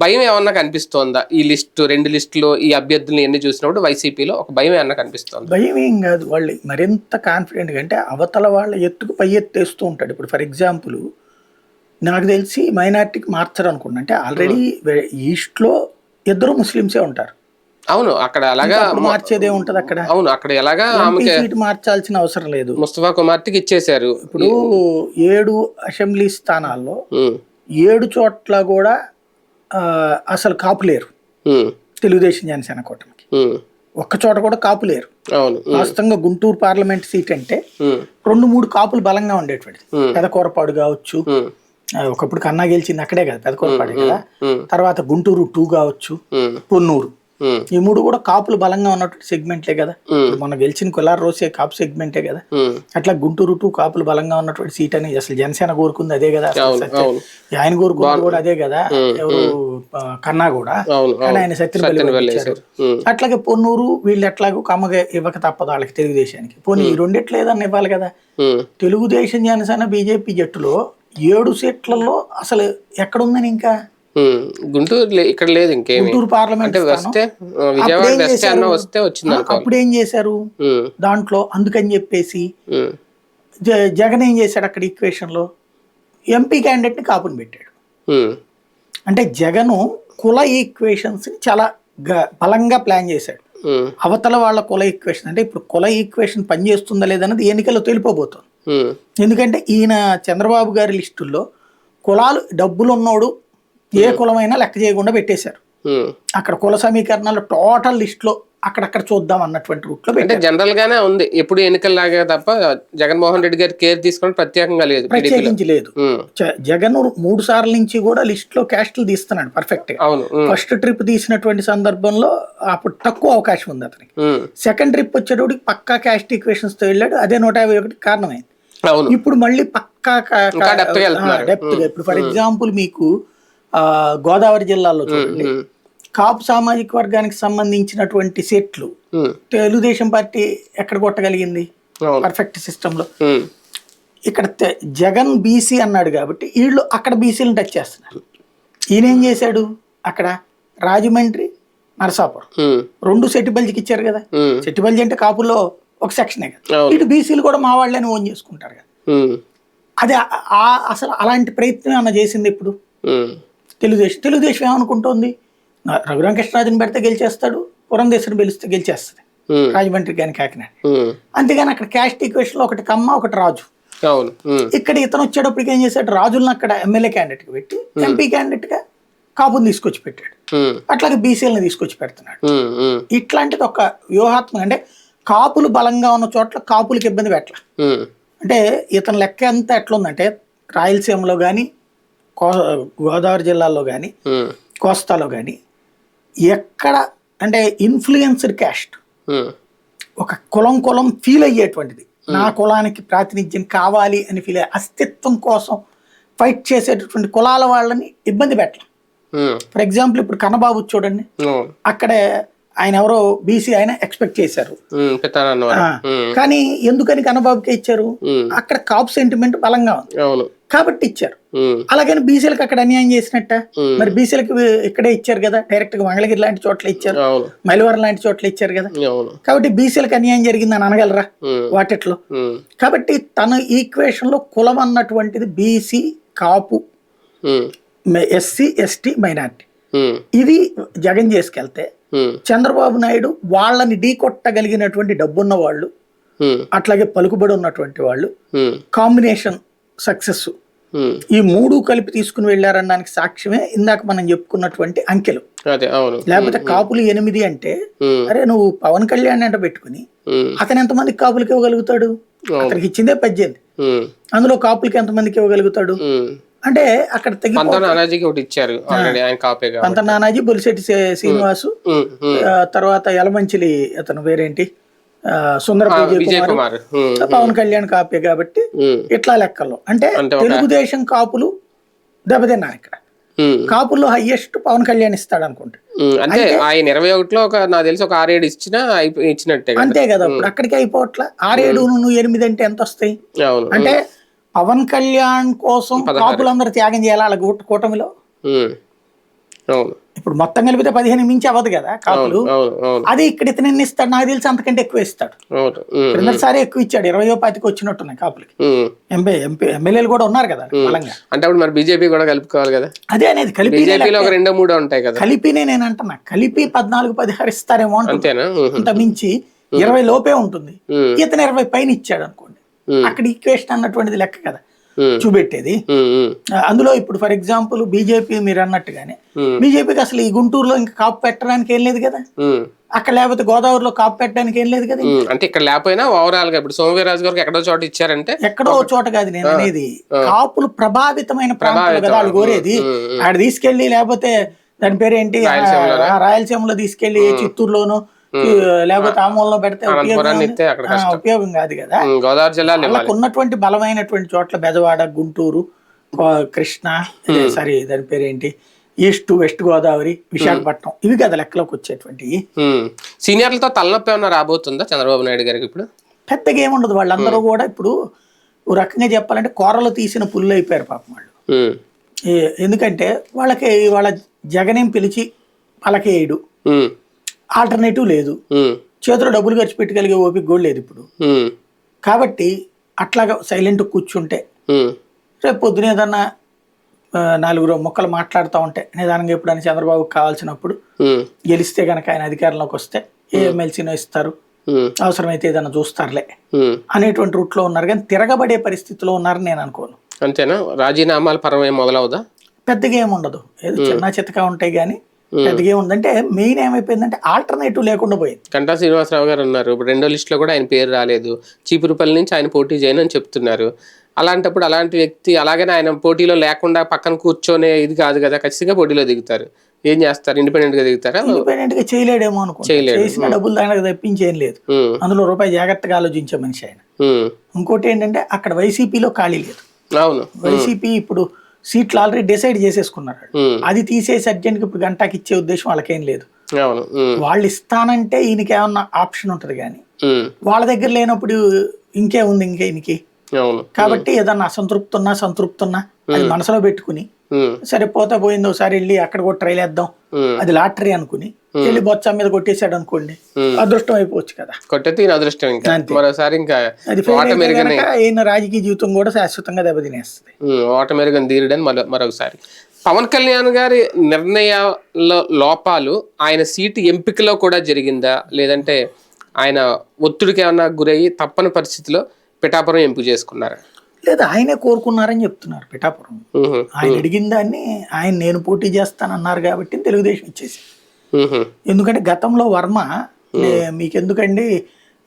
S1: భయం ఏమన్నా కనిపిస్తోందా ఈ లిస్టు 2 లిస్టులో ఈ అభ్యర్థులను ఎన్ని చూసినప్పుడు వైసీపీలో ఒక భయం ఏమన్నా కనిపిస్తోంది?
S2: భయం ఏం కాదు, వాళ్ళు మరింత కాన్ఫిడెంట్గా, అంటే అవతల వాళ్ళ ఎత్తుకు పై ఎత్తేస్తూ ఉంటాడు. ఇప్పుడు ఫర్ ఎగ్జాంపుల్ నాకు తెలిసి మైనార్టీకి మార్చరు అనుకున్నా, అంటే ఆల్రెడీ ఈస్ట్లో 2 ముస్లిమ్సే ఉంటారు.
S1: అవును, అక్కడ అలాగా
S2: మార్చేదే ఉంటది అక్కడ.
S1: అవును, అక్కడ ఎలాగా
S2: సీట్ మార్చాల్సిన అవసరం లేదు.
S1: ముస్తఫా కుమార్తెకి ఇచ్చేశారు.
S2: ఇప్పుడు 7 అసెంబ్లీ స్థానాల్లో 7 చోట్ల కూడా అసలు కాపు లేరు తెలుగుదేశం జనసేన కూటమికి. ఒక్క చోట కూడా కాపు లేరు. వాస్తవంగా గుంటూరు పార్లమెంట్ సీట్ అంటే 2-3 కాపులు బలంగా ఉండేటువంటిది. పెదకూరపాడు కావచ్చు, ఒకప్పుడు కన్నా గెలిచింది అక్కడే కదా, పెదకూరపాడే కదా. తర్వాత గుంటూరు 2 కావచ్చు, పొన్నూరు, ఈ 3 కూడా కాపులు బలంగా ఉన్నటువంటి సెగ్మెంట్లే కదా. మొన్న గెలిచిన కొల్లారు రోసే కాపు సెగ్మెంటే కదా. అట్లా గుంటూరు 2 కాపులు బలంగా ఉన్నటువంటి సీట్ అని అసలు జనసేన కోరుకుంది అదే కదా, ఆయన కోరుకుంది కూడా అదే కదా, ఎవరు కన్నా కూడా. కానీ ఆయన సత్యనపల్లి. అట్లాగే పొన్నూరు వీళ్ళు ఎట్లాగో కమ్మగా ఇవ్వక తప్పదు వాళ్ళకి తెలుగుదేశానికి. పోనీ ఈ 2 ఏదన్నా ఇవ్వాలి కదా. తెలుగుదేశం జనసేన బీజేపీ జట్టులో 7 సీట్లలో అసలు ఎక్కడుందని ఇంకా
S1: గుంటూరు ఇక్కడ లేదు. ఇంకేం
S2: గుంటూరు పార్లమెంట్ అప్పుడు ఏం చేశారు దాంట్లో? అందుకని చెప్పేసి జగన్ ఏం చేశాడు అక్కడ ఈక్వేషన్ లో? ఎంపీ క్యాండిడేట్ ని కాపుని పెట్టాడు. అంటే జగను కుల ఈక్వేషన్స్ ని చాలా బలంగా ప్లాన్ చేశాడు. అవతల వాళ్ళ కుల ఈక్వేషన్, అంటే ఇప్పుడు కుల ఈక్వేషన్ పనిచేస్తుందా లేదన్నది ఎన్నికల్లో తెలిపోబోతుంది. ఎందుకంటే ఈయన చంద్రబాబు గారి లిస్టుల్లో కులాలు డబ్బులు ఉన్నోడు ఏ కులమైనా లెక్క చేయకుండా పెట్టేశారు. అక్కడ కుల సమీకరణాలు టోటల్ లిస్ట్ లో అక్కడక్కడ చూద్దాం అన్నటువంటి రూట్ లో
S1: అంటే జనరల్ గానే ఉంది. ఎప్పుడు ఎన్నికల్లాగా తప్ప జగన్మోహన్ రెడ్డి గారి కేర్ తీసుకుని ప్రత్యేకంగా లేదు,
S2: ప్రత్యేకించి లేదు. జగన్ 3 సార్ల నుంచి కూడా లిస్ట్ లో క్యాస్ట్లు తీస్తున్నాడు పర్ఫెక్ట్ గా. ఫస్ట్ ట్రిప్ తీసినటువంటి సందర్భంలో అప్పుడు తక్కువ అవకాశం ఉంది అతనికి. సెకండ్ ట్రిప్ వచ్చేటప్పటికి పక్కా క్యాస్ట్ ఈక్వేషన్స్ తో వెళ్ళాడు, అదే 151 కారణమైంది. ఇప్పుడు మళ్ళీ పక్కా డెప్త్ గా. ఇప్పుడు ఫర్ ఎగ్జాంపుల్ మీకు గోదావరి జిల్లాలో చూడండి, కాపు సామాజిక వర్గానికి సంబంధించినటువంటి సీట్లు తెలుగుదేశం పార్టీ ఎక్కడ కొట్టగలిగింది పర్ఫెక్ట్ సిస్టమ్ లో. ఇక్కడ జగన్ బీసీ అన్నాడు కాబట్టి వీళ్ళు అక్కడ బీసీలను టచ్ చేస్తున్నారు. ఈయన ఏం చేశాడు? అక్కడ రాజమండ్రి, నరసాపురం 2 సెట్టిబల్జికి ఇచ్చారు కదా. సెట్టిబల్జి అంటే కాపుల్లో ఒక సెక్షనే కదా. ఇటు బీసీలు కూడా మా వాళ్ళని ఓన్ చేసుకుంటారు కదా. అదే అసలు అలాంటి ప్రయత్నం ఏమన్నా చేసింది ఇప్పుడు తెలుగుదేశం ఏమనుకుంటోంది? రఘురామకృష్ణరాజుని పెడితే గెలిచేస్తాడు, పురంధేశ్వరిని పిలిస్తే గెలిచేస్తుంది రాజమండ్రి కానీ కాకినాడ. అంతేగాని అక్కడ క్యాస్ట్ ఈక్వేషన్ లో ఒకటి కమ్మ ఒకటి రాజు. ఇక్కడ ఇతను వచ్చేటప్పటికి ఏం చేశాడు? రాజులను అక్కడ ఎమ్మెల్యే క్యాండిడేట్ కి పెట్టి ఎంపీ క్యాండిడేట్ గా కాపుని తీసుకొచ్చి పెట్టాడు. అట్లాగే బీసీలను తీసుకొచ్చి పెడుతున్నాడు. ఇట్లాంటిది ఒక వ్యూహాత్మక, అంటే కాపులు బలంగా ఉన్న చోట్ల కాపులకి ఇబ్బంది పెట్టాల. అంటే ఇతని లెక్క అంతా ఎట్లుందంటే రాయలసీమలో కానీ గోదావరి జిల్లాలో కానీ కోస్తాలో కానీ ఎక్కడ అంటే ఇన్ఫ్లుయెన్స్డ్ క్యాస్ట్, ఒక కులం ఫీల్ అయ్యేటువంటిది, నా కులానికి ప్రాతినిధ్యం కావాలి అని ఫీల్ అయ్యే అస్తిత్వం కోసం ఫైట్ చేసేటటువంటి కులాల వాళ్ళని ఇబ్బంది పెట్టాలి. ఫర్ ఎగ్జాంపుల్ ఇప్పుడు కన్నబాబు చూడండి, అక్కడే ఆయన ఎవరో బీసీ ఆయన ఎక్స్పెక్ట్ చేశారు.
S1: పెత్తన అన్నవారు.
S2: కానీ ఎందుకని కన్నబాబుకే ఇచ్చారు? అక్కడ కాపు సెంటిమెంట్ బలంగా ఉంది
S1: అవును
S2: కాబట్టి ఇచ్చారు. అలాగని బీసీలకు అక్కడ అన్యాయం చేసినట్ట? మరి బీసీలకు ఇక్కడే ఇచ్చారు కదా, డైరెక్ట్ గా మంగళగిరి లాంటి చోట్ల ఇచ్చారు, మైలవరం లాంటి చోట్ల ఇచ్చారు కదా. కాబట్టి బీసీలకు అన్యాయం జరిగిందని అనగలరా వాటిట్లో? కాబట్టి తన ఈక్వేషన్ లో కులం అన్నటువంటిది బీసీ, కాపు, ఎస్సీ, ఎస్టీ, మైనార్టీ, ఇది జగన్ చేసుకెళ్తే చంద్రబాబు నాయుడు వాళ్ళని ఢీ కొట్టగలిగినటువంటి డబ్బున్న వాళ్ళు, అట్లాగే పలుకుబడి ఉన్నటువంటి వాళ్ళు, కాంబినేషన్ సక్సెస్, ఈ మూడు కలిపి తీసుకుని వెళ్ళారనడానికి సాక్ష్యమే ఇందాక మనం చెప్పుకున్నటువంటి అంకెలు. లేకపోతే కాపులు 8 అంటే అరే నువ్వు పవన్ కళ్యాణ్ అంట పెట్టుకుని అతను ఎంతమందికి కాపులకి ఇవ్వగలుగుతాడు? అతనికి ఇచ్చిందే 18, అందులో కాపులకి ఎంతమందికి ఇవ్వగలుగుతాడు? అంటే అక్కడ పంత నానాజీ, బొలిశెట్టి శ్రీనివాసు, తర్వాత యలమంచిలి అతను వేరేంటి సుందరరావు విజయ్ కుమార్, పవన్ కళ్యాణ్ కాపే కాబట్టి ఇట్లా లెక్కల్లో అంటే తెలుగుదేశం కాపులు దెబ్బతిన్నారు. ఇక్కడ కాపుల్లో హైయెస్ట్ పవన్ కళ్యాణ్ ఇస్తాడు అనుకుంటా.
S1: అంటే ఆయన 21లో నాకు తెలిసి ఒక 6-7 ఇచ్చినట్టే
S2: అంతే కదా. ఇప్పుడు అక్కడికి అయిపోవట్లా. 6-7 నువ్వు 8 అంటే ఎంత వస్తాయి? అంటే పవన్ కళ్యాణ్ కోసం కాపులందరూ త్యాగం చేయాలి వాళ్ళ కూటమిలో. ఇప్పుడు మొత్తం కలిపితే 15 మించి అవ్వదు కదా కాపులు. అది ఇక్కడ ఇతను ఎన్ని ఇస్తాడు? నాకు తెలిసి అంతకంటే ఎక్కువ ఇస్తాడు. క్రిందసారి ఎక్కువ ఇచ్చాడు, 20-25 వచ్చినట్టున్నాయి కాపులకి. ఎమ్మెల్యేలు కూడా ఉన్నారు కదా బలంగా.
S1: అంటే అప్పుడు మరి బీజేపీ కూడా కలుపుకోవాలి కదా.
S2: అదే అనేది కలిపి
S1: 2-3 ఉంటాయి కదా.
S2: కలిపినే నేను అంటున్నా, కలిపి 14-16 ఇస్తారేమో అంతేనా? అంత మించి 20 లోపే ఉంటుంది. ఇతను 20 పైన ఇచ్చాడు అనుకోండి, అక్కడ ఈక్వేషన్ అన్నటువంటిది లెక్క కదా చూపెట్టేది. అందులో ఇప్పుడు ఫర్ ఎగ్జాంపుల్ బీజేపీ మీరు అన్నట్టుగానే బీజేపీకి అసలు ఈ గుంటూరులో ఇంకా కాపు పెట్టడానికి ఏం లేదు కదా, అక్కడ లేకపోతే గోదావరిలో కాపు పెట్టడానికి ఏం లేదు కదా.
S1: అంటే ఇక్కడ లేకపోయినా ఓవరాల్ గా ఇప్పుడు సోమవీర్రాజు గారికి ఎక్కడో చోట ఇచ్చారంటే
S2: ఎక్కడో చోట కాదు నేను అనేది, కాపులు ప్రభావితమైన ప్రాంతాలు కదా వాళ్ళు కోరేది. ఆడ తీసుకెళ్లి లేకపోతే దాని పేరేంటి రాయలసీమలో తీసుకెళ్లి చిత్తూరులోను లేకపోతే ఆ మూలలో పెడితే ఉపయోగం కాదు కదా.
S1: గోదావరి జిల్లా
S2: ఉన్నటువంటి బలమైనటువంటి చోట్ల బెజవాడ, గుంటూరు, కృష్ణా, సారీ దాని పేరేంటి ఈస్ట్ వెస్ట్ గోదావరి, విశాఖపట్నం, ఇవి కదా లెక్కలోకి వచ్చేటువంటి.
S1: సీనియర్లతో తలనొప్పి ఏమన్నా రాబోతుందా చంద్రబాబు నాయుడు గారికి? ఇప్పుడు
S2: పెద్దగా ఏముండదు. వాళ్ళందరూ కూడా ఇప్పుడు ఓ రకంగా చెప్పాలంటే కూరలు తీసిన పుల్లు అయిపోయారు పాపం వాళ్ళు. ఎందుకంటే వాళ్ళకి వాళ్ళ జగనేం పిలిచి వాళ్ళకి వేయడు, ఆల్టర్నేటివ్ లేదు, చేతిలో డబ్బులు ఖర్చు పెట్టగలిగే ఓపిక కూడా లేదు ఇప్పుడు. కాబట్టి అట్లాగా సైలెంట్ కూర్చుంటే రేపు పొద్దున ఏదన్నా 4 ముక్కలు మాట్లాడుతూ ఉంటే నిదానంగా ఎప్పుడైనా చంద్రబాబుకి కావాల్సినప్పుడు గెలిస్తే కనుక ఆయన అధికారంలోకి వస్తే ఏ ఎమ్మెల్సీనో ఇస్తారు, అవసరమైతే ఏదైనా చూస్తారులే అనేటువంటి రూట్లో ఉన్నారు. కానీ తిరగబడే పరిస్థితిలో ఉన్నారని నేను అనుకోను.
S1: అంతేనా? రాజీనామాల పరం ఏం మొదలవుదా?
S2: పెద్దగా ఏముండదు, ఏదో చిన్న చిత్తగా ఉంటాయి కానీ పెద్దగా ఏముందంటే మెయిన్ ఏమైపోయిందంటే ఆల్టర్నేటివ్ లేకుండా పోయింది.
S1: గంటా శ్రీనివాసరావు గారు ఉన్నారు, ఇప్పుడు 2వ లిస్టులో కూడా ఆయన పేరు రాలేదు, చీపురుపల్లి నుంచి ఆయన పోటీ చేయనని చెప్తున్నారు. అలాంటప్పుడు అలాంటి వ్యక్తి అలాగనే ఆయన పోటీలో లేకుండా పక్కన కూర్చొనే ఇది కాదు కదా, ఖచ్చితంగా పోటీలో దిగుతారు. ఏం చేస్తారు? ఇండిపెండెంట్ గా దిగుతారా?
S2: ఇండిపెండెంట్ గా చేయలేడేమో అనుకో, చేసిన డబ్బులు దానికి తప్పించేం లేదు, అందులో రూపాయి జాగ్రత్తగా ఆలోచించే మనిషి ఆయన. ఇంకోటి ఏంటంటే అక్కడ వైసీపీలో ఖాళీ లేదు.
S1: అవును,
S2: వైసీపీ ఇప్పుడు సీట్లు ఆల్రెడీ డిసైడ్ చేసేసుకున్నారు, అది తీసేసి అర్జెంట్కి ఇప్పుడు గంటకి ఇచ్చే ఉద్దేశం వాళ్ళకేం లేదు. వాళ్ళు ఇస్తానంటే ఈయనకి ఏమన్నా ఆప్షన్ ఉంటది కానీ వాళ్ళ దగ్గర లేనప్పుడు ఇంకేముంది ఇంకా ఈయనకి. కాబట్టి ఏదన్నా అసంతృప్తున్నా సంతృప్తున్నా అది మనసులో పెట్టుకుని సరే పోతే పోయింది ఒకసారి వెళ్ళి అక్కడ కూడా ట్రైల్ వేద్దాం, అది లాటరీ అనుకుని వెళ్ళి బొచ్చా మీద కొట్టేశాడు అనుకోండి, అదృష్టం అయిపోవచ్చు కదా. ఈయన రాజకీయ జీవితం కూడా శాశ్వతంగా దెబ్బతినేస్తుంది.
S1: మరొకసారి పవన్ కళ్యాణ్ గారి నిర్ణయాల లోపాలు ఆయన సీటు ఎంపికలో కూడా జరిగిందా, లేదంటే ఆయన ఒత్తిడికి ఏమన్నా గురయ్యి తప్పని పరిస్థితిలో పిఠాపురం ఎంపిక చేసుకున్నారా?
S2: లేదా ఆయనే కోరుకున్నారని చెప్తున్నారు. పిఠాపురం ఆయన అడిగిన దాన్ని ఆయన నేను పోటీ చేస్తానన్నారు కాబట్టి తెలుగుదేశం ఇచ్చేసి. ఎందుకంటే గతంలో వర్మ మీకెందుకండి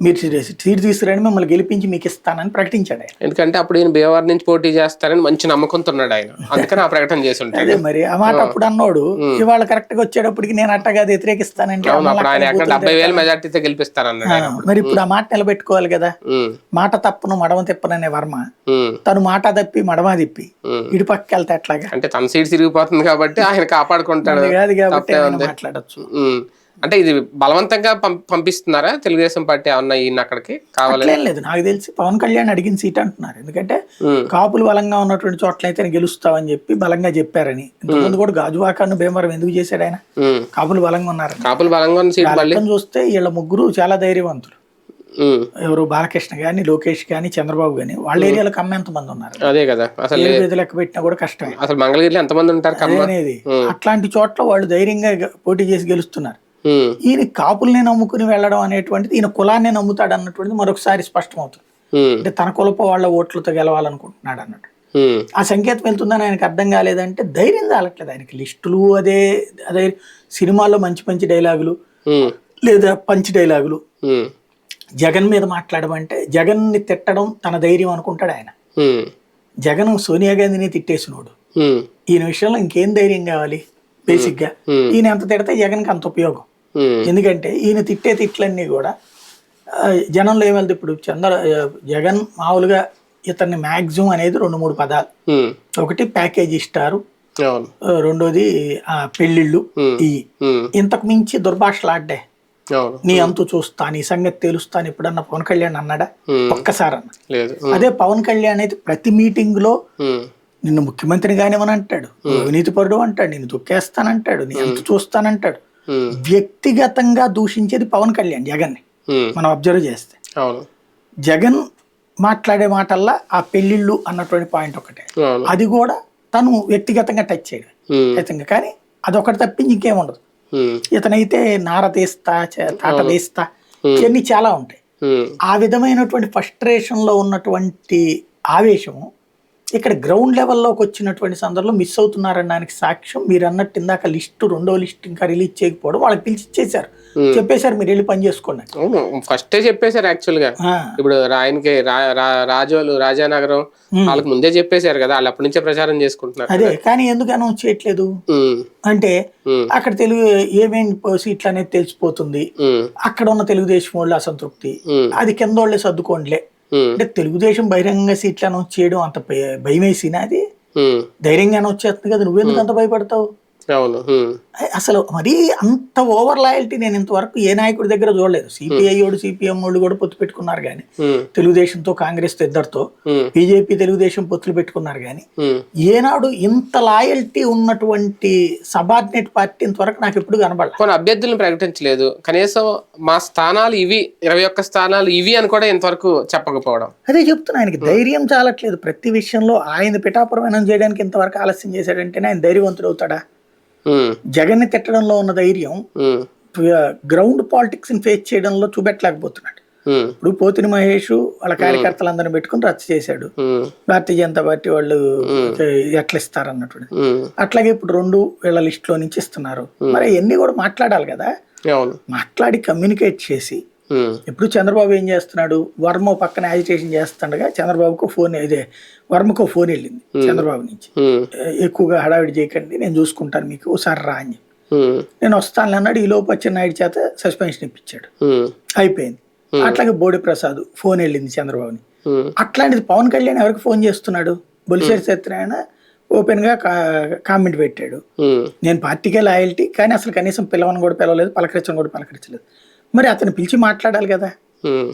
S2: మీరు సీట్ తీసుకురండి మిమ్మల్ని గెలిపించి మీకు ఇస్తానని ప్రకటించాడు ఆయన.
S1: ఎందుకంటే అప్పుడు ఈయన భీమవరం నుంచి పోటీ చేస్తారని మంచి నమ్మకంతో ఉన్నాడు ఆయన, అందుకని ఆ ప్రకటన చేసి ఉంటాడు.
S2: అదే మరి ఆ మాట అప్పుడు అన్నాడు, ఇవాళ కరెక్ట్ గా వచ్చేటప్పటికి నేను అట్టగా వ్యతిరేకిస్తానంటే
S1: 70,000 మెజార్టీతో గెలిపిస్తానన్నాడు.
S2: మరి ఇప్పుడు ఆ మాట నిలబెట్టుకోవాలి కదా. మాట తప్పును మడమ తిప్పననే వర్మ తను మాట తప్పి మడమ తిప్పి ఇటు పక్కకి వెళ్తే ఎట్లాగా,
S1: అంటే తన సీట్ తిరిగిపోతుంది కాబట్టి ఆయన కాపాడుకుంటాడు
S2: కాదు కాబట్టి మాట్లాడచ్చు.
S1: అంటే ఇది బలవంతంగా పంపిస్తున్నారా తెలుగుదేశం పార్టీ ఏమన్నా ఈయన అక్కడికి కావాలి?
S2: అట్లేం లేదు, నాకు తెలిసి పవన్ కళ్యాణ్ అడిగిన సీట్ అంటున్నారు. ఎందుకంటే కాపులు బలంగా ఉన్నటువంటి చోట్ల అయితే గెలుస్తావని చెప్పి బలంగా చెప్పారని. ఇంతకుముందు కూడా గాజువాకను భీమవరం ఎందుకు చేశాడు ఆయన? కాపులు బలంగా ఉన్నారు.
S1: కాపులు బలంగా ఉన్న సీట్
S2: చూస్తే వీళ్ళ ముగ్గురు చాలా ధైర్యవంతులు. ఎవరు బాలకృష్ణ గాని, లోకేష్ గాని, చంద్రబాబు గాని వాళ్ళ ఏరియాలో కమ్మ ఎంత మంది ఉన్నారు?
S1: అదే కదా, అసలు
S2: లెక్క పెట్టినా కూడా కష్టమే.
S1: అసలు మంగళగిరిలో ఎంత మంది ఉంటారు
S2: అనేది. అట్లాంటి చోట్ల వాళ్ళు ధైర్యంగా పోటీ చేసి గెలుస్తున్నారు. ఈయన కాపుల్ని నమ్ముకుని వెళ్ళడం అనేటువంటిది, ఈయన కులాన్ని నమ్ముతాడు అన్నటువంటిది మరొకసారి స్పష్టమవుతుంది. అంటే తన కులప వాళ్ళ ఓట్లతో గెలవాలనుకుంటున్నాడు అన్నట్టు ఆ సంకేతం వెళ్తుందని ఆయనకు అర్థం కాలేదంటే ధైర్యం చాలట్లేదు ఆయనకి. లిస్టులు అదే అదే సినిమాల్లో మంచి మంచి డైలాగులు లేదా పంచి డైలాగులు. జగన్ మీద మాట్లాడమంటే జగన్ ని తిట్టడం తన ధైర్యం అనుకుంటాడు ఆయన. జగన్ సోనియా గాంధీని తిట్టేసినోడు. ఈయన విషయంలో ఇంకేం ధైర్యం కావాలి? బేసిక్ గా ఈయన ఎంత తిడితే జగన్కి అంత ఉపయోగం. ఎందుకంటే ఈయన తిట్టే తిట్లన్నీ కూడా జనంలో ఏమెళ్తే ఇప్పుడు జగన్ మామూలుగా ఇతన్ని మ్యాక్సిమం అనేది 2-3 పదాలు. ఒకటి ప్యాకేజ్ ఇస్తారు, రెండోది పెళ్లిళ్ళు. ఇంతకు మించి దుర్భాషలాడ్డే. నీ అంతు చూస్తా, నీ సంగతి తెలుస్తాను ఎప్పుడన్నా పవన్ కళ్యాణ్ అన్నాడా? ఒక్కసారి అన్న. అదే పవన్ కళ్యాణ్ అయితే ప్రతి మీటింగ్ లో నిన్ను ముఖ్యమంత్రిని కానివని అంటాడు, అవినీతి పరుడు అంటాడు, నిన్ను తొక్కేస్తానంటాడు, నీ అంతు చూస్తానంటాడు. వ్యక్తిగతంగా దూషించేది పవన్ కళ్యాణ్ జగన్ ని మనం అబ్జర్వ్ చేస్తే. జగన్ మాట్లాడే మాటల్లా ఆ పెళ్లిళ్ళు అన్నటువంటి పాయింట్ ఒకటే. అది కూడా తను వ్యక్తిగతంగా టచ్ చేయడం ఖచ్చితంగా. కానీ అదొకటి తప్పించి ఇంకేముండదు. ఇతనైతే నార తీస్తా, తాట తీస్తా, ఇవన్నీ చాలా ఉంటాయి. ఆ విధమైనటువంటి ఫ్రస్ట్రేషన్ లో ఉన్నటువంటి ఆవేశము ఇక్కడ గ్రౌండ్ లెవెల్లోకి వచ్చినటువంటి సందర్భంలో మిస్ అవుతున్నారనడానికి సాక్ష్యం మీరు అన్నట్టు ఇందాక లిస్టు, రెండో లిస్ట్ ఇంకా రిలీజ్ చేయకపోవడం. వాళ్ళకి పిలిచి ఇచ్చేసారు, చెప్పేశారు మీరు వెళ్ళి పని చేసుకోండి.
S1: అవును, ఫస్టే చెప్పేశారు యాక్చువల్ గా. ఇప్పుడు ఆయనకి రాజానగరం వాళ్ళకి ముందే చెప్పేశారు కదా, వాళ్ళు అప్పటి నుంచే ప్రచారం చేసుకుంటున్నారు.
S2: అదే, కానీ ఎందుకు అనౌన్స్ చేయట్లేదు అంటే అక్కడ ఏమేమి సీట్లు అనేది తెలిసిపోతుంది. అక్కడ ఉన్న తెలుగుదేశం వాళ్ళు అసంతృప్తి, అది కింద వాళ్ళే సర్దుకోండిలే. అంటే తెలుగుదేశం బహిరంగ సీట్లు అనౌన్స్ చేయడం అంత భయం వేసినా అది ధైర్యంగా అనౌన్స్ చేస్తుంది కదా, నువ్వెందుకు అంత భయపడతావు? అసలు మరీ అంత ఓవర్ లాయల్టీ నేను ఇంతవరకు ఏ నాయకుడి దగ్గర చూడలేదు. సిపిఐ వాడు, సిపిఎం వాళ్ళు కూడా పొత్తు పెట్టుకున్నారు కానీ, తెలుగుదేశంతో కాంగ్రెస్ తో ఇద్దరితో, బీజేపీ తెలుగుదేశం పొత్తులు పెట్టుకున్నారు కానీ, ఏనాడు ఇంత లాయల్టీ ఉన్నటువంటి సబార్డినేట్ పార్టీ ఇంతవరకు నాకు ఎప్పుడు కనబడలేదు.
S1: కొన్ని అభ్యర్థులను ప్రకటించలేదు, కనీసం మా స్థానాలు ఇవి 21 స్థానాలు ఇవి అని కూడా ఇంతవరకు చెప్పకపోవడం.
S2: అదే చెప్తున్నా, ఆయనకి ధైర్యం చాలట్లేదు. ప్రతి విషయంలో ఆయన పిఠాపురం అనౌన్స్ చేయడానికి ఇంతవరకు ఆలస్యం చేశాడంటేనే ఆయన ధైర్యవంతుడు అవుతాడా? జగన్ ని తిట్టడంలో ఉన్న ధైర్యం గ్రౌండ్ పాలిటిక్స్ ని ఫేస్ చేయడంలో చూపెట్టలేకపోతున్నాడు. ఇప్పుడు పోతిని మహేష్ వాళ్ళ కార్యకర్తలందరిని పెట్టుకుని రచ్చ చేశాడు. భారతీయ జనతా పార్టీ వాళ్ళు ఎట్లా ఇస్తారు అన్నట్టు. అట్లాగే ఇప్పుడు 2 వీళ్ళ లిస్ట్ లో నుంచి ఇస్తున్నారు. మరి ఎన్ని కూడా మాట్లాడాలి కదా, మాట్లాడి కమ్యూనికేట్ చేసి. ఇప్పుడు చంద్రబాబు ఏం చేస్తున్నాడు, వర్మ పక్కన యాజిటేషన్ చేస్తుండగా చంద్రబాబుకు ఫోన్, ఇదే వర్మకు ఫోన్ వెళ్ళింది చంద్రబాబు నుంచి, ఎక్కువగా హడావిడి చేయకండి నేను చూసుకుంటాను మీకు, ఒకసారి రా అని. నేను వస్తాను అన్నాడు. ఈ లోపు అచ్చెన్నాయుడు చేత సస్పెన్షన్ ఇప్పించాడు, అయిపోయింది. అట్లాగే బోడి ప్రసాద్ ఫోన్ వెళ్ళింది చంద్రబాబుని. అట్లాంటిది పవన్ కళ్యాణ్ ఎవరికి ఫోన్ చేస్తున్నాడు? బొలిశేరి సత్యనారాయణ ఓపెన్ గా కామెంట్ పెట్టాడు, నేను పార్టీకే లాయల్టీ, కానీ అసలు కనీసం పిలవని కూడా పిలవలేదు, పలకరించని కూడా పలకరించలేదు. మరి అతను పిలిచి మాట్లాడాలి కదా.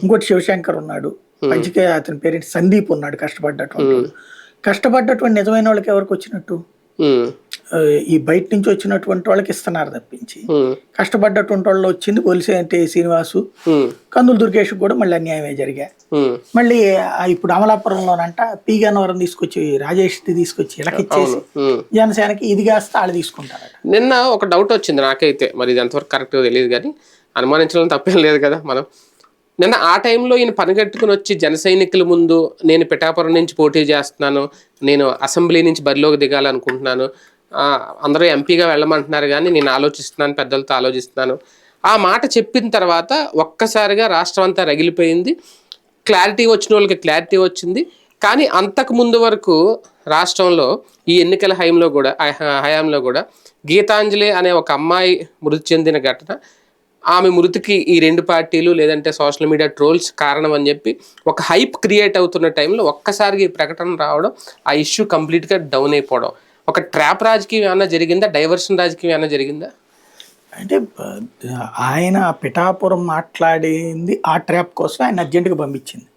S2: ఇంకోటి శివశంకర్ ఉన్నాడు, పంచకే అతని పేరెంట్ సందీప్ ఉన్నాడు, కష్టపడ్డటువంటి నిజమైన వాళ్ళకి ఎవరికి వచ్చినట్టు? ఈ బయట నుంచి వచ్చినటువంటి వాళ్ళకి ఇస్తున్నారు తప్పించి, కష్టపడ్డటువంటి వాళ్ళు వచ్చింది పోలీసు శ్రీనివాసు, కందులు దుర్గేష్ కూడా మళ్ళీ అన్యాయమే జరిగా. మళ్ళీ ఇప్పుడు అమలాపురంలోనంట పి గన్నవరం తీసుకొచ్చి రాజేష్ తీసుకొచ్చి ఇలాకిచ్చేసి జనసేనకి ఇది కాస్త వాళ్ళు తీసుకుంటారట.
S1: నిన్న ఒక డౌట్ వచ్చింది నాకైతే, మరి ఇది ఎంతవరకు కరెక్ట్ తెలియదు కానీ అనుమానించడం తప్పేం లేదు కదా మనం. నిన్న ఆ టైంలో ఈయన పనిగట్టుకుని వచ్చి జన సైనికుల ముందు నేను పిఠాపురం నుంచి పోటీ చేస్తున్నాను, నేను అసెంబ్లీ నుంచి బరిలోకి దిగాలనుకుంటున్నాను, అందరూ ఎంపీగా వెళ్ళమంటున్నారు కానీ నేను ఆలోచిస్తున్నాను, పెద్దలతో ఆలోచిస్తున్నాను, ఆ మాట చెప్పిన తర్వాత ఒక్కసారిగా రాష్ట్రం అంతా రగిలిపోయింది. క్లారిటీ వచ్చిన వాళ్ళకి క్లారిటీ వచ్చింది. కానీ అంతకు ముందు వరకు రాష్ట్రంలో ఈ ఎన్నికల హయాంలో కూడా గీతాంజలి అనే ఒక అమ్మాయి మృతి చెందిన ఘటన, ఆమె మృతికి ఈ 2 పార్టీలు లేదంటే సోషల్ మీడియా ట్రోల్స్ కారణం అని చెప్పి ఒక హైప్ క్రియేట్ అవుతున్న టైంలో ఒక్కసారిగా ఈ ప్రకటన రావడం, ఆ ఇష్యూ కంప్లీట్గా డౌన్ అయిపోవడం, ఒక ట్రాప్ రాజకీయం ఏమైనా జరిగిందా, డైవర్షన్ రాజకీయం ఏమైనా జరిగిందా?
S2: అంటే ఆయన పిఠాపురం మాట్లాడింది ఆ ట్రాప్ కోసం ఆయన అర్జెంటుగా పంపించింది.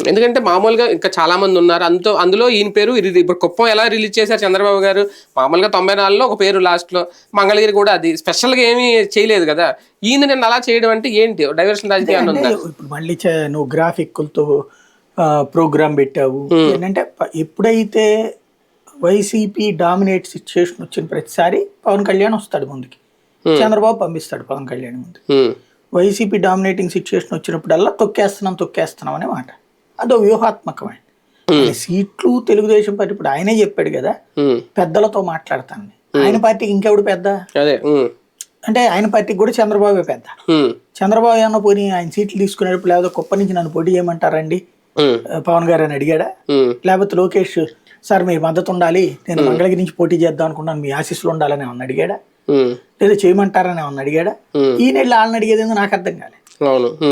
S1: ఎందుకంటే మామూలుగా ఇంకా చాలా మంది ఉన్నారు అందులో ఈయన పేరు ఇప్పుడు కుప్పం ఎలా రిలీజ్ చేశారు చంద్రబాబు గారు, మామూలుగా 94లో ఒక పేరు, లాస్ట్లో మంగళగిరి కూడా అది స్పెషల్గా ఏమీ చేయలేదు కదా. ఈయన నేను అలా చేయడం అంటే ఏంటి డైవర్షన్ రాజకీయాన్ని ఉందా?
S2: ఇప్పుడు మళ్ళీ నువ్వు గ్రాఫిక్లతో ప్రోగ్రామ్ పెట్టావు ఏంటంటే, ఎప్పుడైతే వైసీపీ డామినేట్ సిచ్యుయేషన్ వచ్చిన ప్రతిసారి పవన్ కళ్యాణ్ వస్తాడు ముందుకి, చంద్రబాబు పంపిస్తాడు పవన్ కళ్యాణ్ ముందు. వైసీపీ డామినేటింగ్ సిచ్యుయేషన్ వచ్చినప్పుడల్లా తొక్కేస్తున్నాం అనే మాట. అదో వ్యూహాత్మకమైన సీట్లు తెలుగుదేశం పార్టీ. ఇప్పుడు ఆయనే చెప్పాడు కదా పెద్దలతో మాట్లాడతాను. ఆయన పార్టీకి ఇంకెవడు పెద్ద? అంటే ఆయన పార్టీకి కూడా చంద్రబాబే పెద్ద. చంద్రబాబు ఏమన్నా పోనీ ఆయన సీట్లు తీసుకునేటప్పుడు లేకపోతే కుప్ప నుంచి నన్ను పోటీ చేయమంటారండి పవన్ గారు అని అడిగాడా? లేకపోతే లోకేష్ సార్ మీ మద్దతు ఉండాలి, నేను మంగళగిరి నుంచి పోటీ చేద్దాం అనుకున్నాను, మీ ఆశీస్సులు ఉండాలని ఏమన్నా అడిగాడా? లేదా చేయమంటారని ఏమన్నా అడిగాడా? ఈయన వెళ్ళి వాళ్ళని అడిగేది నాకు అర్థం కాలేదు.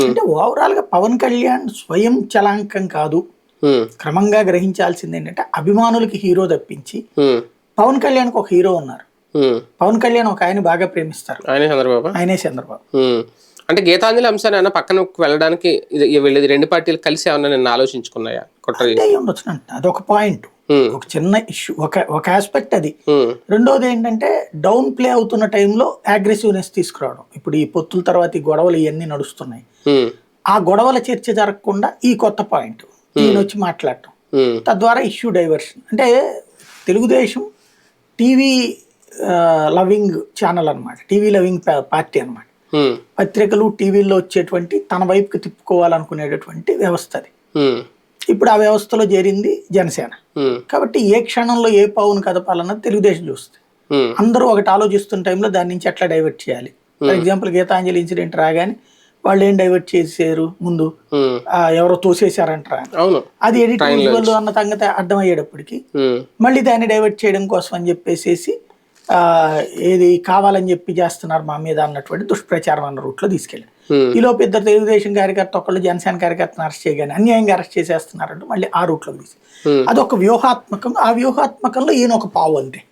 S2: అంటే ఓవరాల్ గా పవన్ కళ్యాణ్ స్వయం చలాంకం కాదు, క్రమంగా గ్రహించాల్సింది ఏంటంటే అభిమానులకి హీరో తప్పించి పవన్ కళ్యాణ్కి ఒక హీరో ఉన్నారు. పవన్ కళ్యాణ్ ఒక ఆయన బాగా ప్రేమిస్తారు, ఆయనే చంద్రబాబు.
S1: అంటే గీతాంజలి అంశాన్ని ఏమన్నా పక్కన వెళ్ళడానికి వెళ్ళేది రెండు పార్టీలు కలిసి ఏమన్నా నేను ఆలోచించుకున్నాయా?
S2: ఉండొచ్చు, అదొక పాయింట్, ఒక చిన్న ఇష్యూ, ఒక ఆస్పెక్ట్ అది. రెండోది ఏంటంటే డౌన్ ప్లే అవుతున్న టైంలో అగ్రెసివ్నెస్ తీసుకురావడం. ఇప్పుడు ఈ పొత్తుల తర్వాత ఈ గొడవలు ఇవన్నీ నడుస్తున్నాయి, ఆ గొడవల చర్చ జరగకుండా ఈ కొత్త పాయింట్ ఈయన వచ్చి మాట్లాడటం, తద్వారా ఇష్యూ డైవర్షన్. అంటే తెలుగుదేశం టీవీ లవింగ్ ఛానల్ అనమాట, టీవీ లవింగ్ పార్టీ అనమాట. పత్రికలు టీవీల్లో వచ్చేటువంటి తన వైపుకి తిప్పుకోవాలనుకునేటటువంటి వ్యవస్థ అది. ఇప్పుడు ఆ వ్యవస్థలో చేరింది జనసేన. కాబట్టి ఏ క్షణంలో ఏ పావును కదపాలన్నది తెలుగుదేశం చూస్తుంది. అందరూ ఒకటి ఆలోచిస్తున్న టైంలో దాని నుంచి ఎట్లా డైవర్ట్ చేయాలి. ఫర్ ఎగ్జాంపుల్ గీతాంజలి ఇన్సిడెంట్ రాగానే వాళ్ళు ఏం డైవర్ట్ చేశారు, ముందు ఎవరో తోసేశారంటారా, అది ఎడిట్ విజువల్ అన్న సంగతి అర్థమయ్యేటప్పటికి మళ్ళీ దాన్ని డైవర్ట్ చేయడం కోసం అని చెప్పేసి ఏది కావాలని చెప్పి చేస్తున్నారు మా మీద అన్నటువంటి దుష్ప్రచారం అన్న రూట్లో తీసుకెళ్ళారు. ఈలోపు ఇద్దరు తెలుగుదేశం కార్యకర్త ఒకళ్ళు జనసేన కార్యకర్తను అరెస్ట్ చేయగానే అన్యాయంగా అరెస్ట్ చేసేస్తున్నారంటూ మళ్ళీ ఆ రూట్లో తీసి అదొక వ్యూహాత్మకం. ఆ వ్యూహాత్మకంలో ఈయన ఒక పావు అంతే,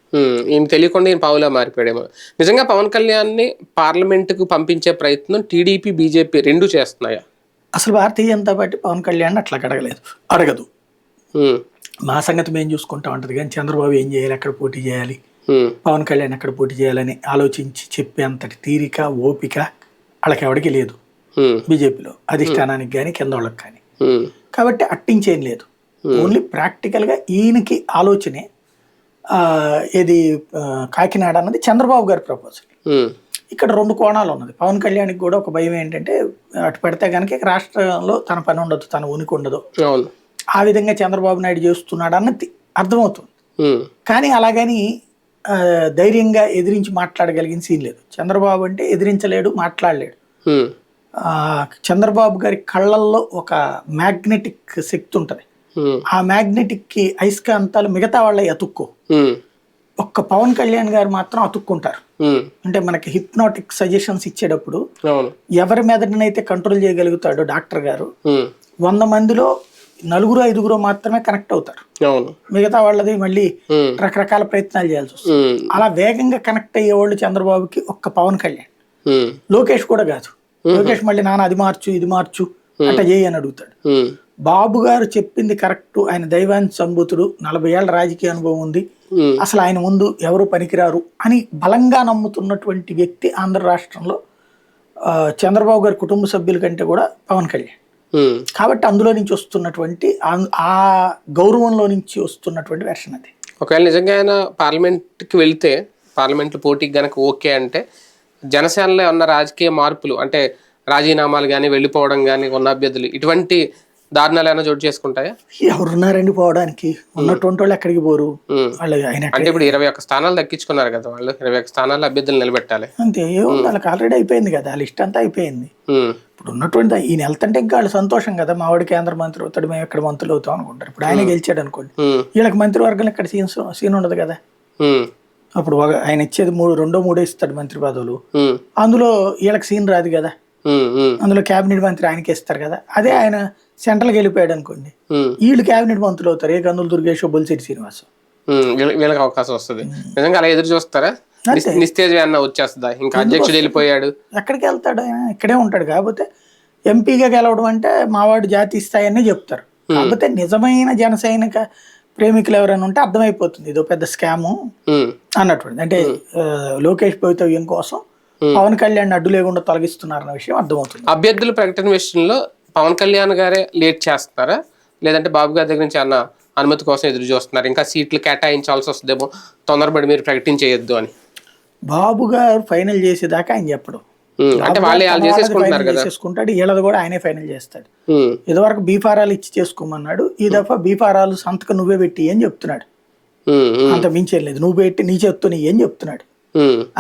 S1: ఈయన తెలియకుండా ఈయన పావులా మారిపోయాడేమో. నిజంగా పవన్ కళ్యాణ్ ని పార్లమెంట్ కు పంపించే ప్రయత్నం టీడీపీ బీజేపీ రెండు చేస్తున్నాయా?
S2: అసలు భారతీయ జనతా పార్టీ పవన్ కళ్యాణ్ అట్లా అడగదు. మా సంగతి మేము చూసుకుంటా ఉంటది, కానీ చంద్రబాబు ఏం చేయాలి, ఎక్కడ పోటీ చేయాలి, పవన్ కళ్యాణ్ ఎక్కడ పోటీ చేయాలని ఆలోచించి చెప్పే అంతటి తీరిక ఓపిక వాళ్ళకి ఎవరికి లేదు బీజేపీలో, అధిష్టానానికి కానీ కింద వాళ్ళకి కానీ. కాబట్టి అట్టించేం లేదు, ఓన్లీ ప్రాక్టికల్ గా ఈయనకి ఆలోచనే ఏది కాకినాడ అన్నది చంద్రబాబు గారి ప్రపోజల్. ఇక్కడ రెండు కోణాలు ఉన్నది. పవన్ కళ్యాణ్కి కూడా ఒక భయం ఏంటంటే అటు పెడితే కనుక రాష్ట్రంలో తన పని ఉండదు, తన ఉనికి ఉండదు, ఆ విధంగా చంద్రబాబు నాయుడు చేస్తున్నాడు అన్నది అర్థమవుతుంది. కానీ అలాగని ధైర్యంగా ఎదిరించి మాట్లాడగలిగిన సీన్ లేదు. చంద్రబాబు అంటే ఎదిరించలేడు, మాట్లాడలేడు. చంద్రబాబు గారి కళ్ళల్లో ఒక మ్యాగ్నెటిక్ శక్తి ఉంటది, ఆ మ్యాగ్నెటిక్ కి అయస్కాంతాలు మిగతా వాళ్ళ అతుక్కో, ఒక్క పవన్ కళ్యాణ్ గారు మాత్రం అతుక్కుంటారు. అంటే మనకి హిప్నాటిక్ సజెషన్స్ ఇచ్చేటప్పుడు ఎవరి మీదనైతే కంట్రోల్ చేయగలుగుతాడో డాక్టర్ గారు 100 మందిలో 4-5 మాత్రమే కనెక్ట్ అవుతారు, మిగతా వాళ్ళది మళ్ళీ రకరకాల ప్రయత్నాలు చేయాల్సి వస్తుంది. అలా వేగంగా కనెక్ట్ అయ్యేవాళ్ళు చంద్రబాబుకి ఒక్క పవన్ కళ్యాణ్. లోకేష్ కూడా కాదు, లోకేష్ మళ్ళీ నాన్న అది మార్చు ఇది మార్చు అట్లా చేయి అని అడుగుతాడు. బాబు గారు చెప్పింది కరెక్ట్, ఆయన దైవాన్ని సంబూతుడు, 40 ఏళ్ల రాజకీయ అనుభవం ఉంది, అసలు ఆయన ముందు ఎవరు పనికిరారు అని బలంగా నమ్ముతున్నటువంటి వ్యక్తి ఆంధ్ర రాష్ట్రంలో చంద్రబాబు గారి కుటుంబ సభ్యుల కంటే కూడా పవన్ కళ్యాణ్. కాబట్టి అందులో నుంచి వస్తున్నటువంటి ఆ గౌరవంలో నుంచి వస్తున్నటువంటి వెర్షన్ అది.
S1: ఒకవేళ నిజంగా ఆయన పార్లమెంట్కి వెళ్తే, పార్లమెంట్లో పోటీకి గనక ఓకే అంటే జనసేనలో ఉన్న రాజకీయ మార్పులు అంటే రాజీనామాలు కానీ వెళ్ళిపోవడం కానీ ఉన్న అభ్యర్థులు ఇటువంటి దారుణాలు ఏమైనా చోటు చేసుకుంటాయా?
S2: ఎవరున్నారండి పోవడానికి, ఉన్నటువంటి వాళ్ళు ఎక్కడికి పోరు.
S1: అంటే ఇప్పుడు 21 స్థానాలు దక్కించుకున్నారు కదా వాళ్ళు, 21 స్థానాలు అభ్యర్థులు నిలబెట్టాలి
S2: అంతే. వాళ్ళకి ఆల్రెడీ అయిపోయింది కదా, ఆ లిస్ట్ అంతా అయిపోయింది. ఇప్పుడు ఉన్నటువంటి ఈయన వెళ్తుంటే ఇంకా వాళ్ళు సంతోషం కదా, మా వాడు కేంద్ర మంత్రి అవుతాడు, మేము ఎక్కడ మంత్రులు అవుతాం అనుకుంటారు. ఇప్పుడు ఆయన గెలిచాడు అనుకోండి, వీళ్ళకి మంత్రివర్గం ఇక్కడ సీన్ ఉండదు కదా. అప్పుడు ఆయన ఇచ్చేది 2-3 ఇస్తాడు మంత్రి పదవులు, అందులో వీళ్ళకి సీన్ రాదు కదా, అందులో కేబినెట్ మంత్రి ఆయనకి ఇస్తారు కదా. అదే ఆయన సెంట్రల్కి వెళ్ళిపోయాడు అనుకోండి, వీళ్ళు కేబినెట్ మంత్రులు అవుతారు, ఏ కందులు దుర్గేష్ బొలిశెట్టి శ్రీనివాస్,
S1: వీళ్ళకి అవకాశం వస్తుంది. నిజంగా అలా ఎదురు చూస్తారా?
S2: అంతే.
S1: నిస్తేజం అన్న వచ్చేస్తుందా? ఇంకా అధ్యక్షుడు వెళ్ళిపోయాడు,
S2: ఎక్కడికి వెళ్తాడు ఆయన? ఇక్కడే ఉంటాడు. కాకపోతే ఎంపీగా గెలవడం అంటే మావాడు జాతీయ స్థాయి అనే చెప్తారు. కాకపోతే నిజమైన జన సైనిక ప్రేమికులు ఎవరైనా ఉంటే అర్థమైపోతుంది ఇదో పెద్ద స్కాము అన్నటువంటి. అంటే లోకేష్ భవితవ్యం కోసం పవన్ కళ్యాణ్ అడ్డు లేకుండా తొలగిస్తున్నారన్న విషయం అర్థమవుతుంది.
S1: అభ్యర్థుల ప్రకటన విషయంలో పవన్ కళ్యాణ్ గారే లేట్ చేస్తున్నారా, లేదంటే బాబు గారి దగ్గర నుంచి అన్న అనుమతి కోసం ఎదురు చూస్తున్నారు? ఇంకా సీట్లు కేటాయించాల్సి వస్తుందేమో, తొందరపడి మీరు ప్రకటించేయద్దు అని.
S2: బాబు గారు ఫైనల్ చేసేదాకా ఆయన చెప్పడు.
S1: అంటే వాళ్ళే చేసేసుకుంటున్నారు కదా,
S2: చేసుకుంటాడు. వీళ్ళది కూడా ఆయనే ఫైనల్ చేస్తాడు. ఇదివరకు బీఫారాలు ఇచ్చి చేసుకోమన్నాడు, ఈ దఫా బీఫారాలు సంతకం నువ్వే పెట్టి అని చెప్తున్నాడు. అంత మించి ఏం లేదు, నువ్వు పెట్టి నీ చేత్తో నీ అని చెప్తున్నాడు.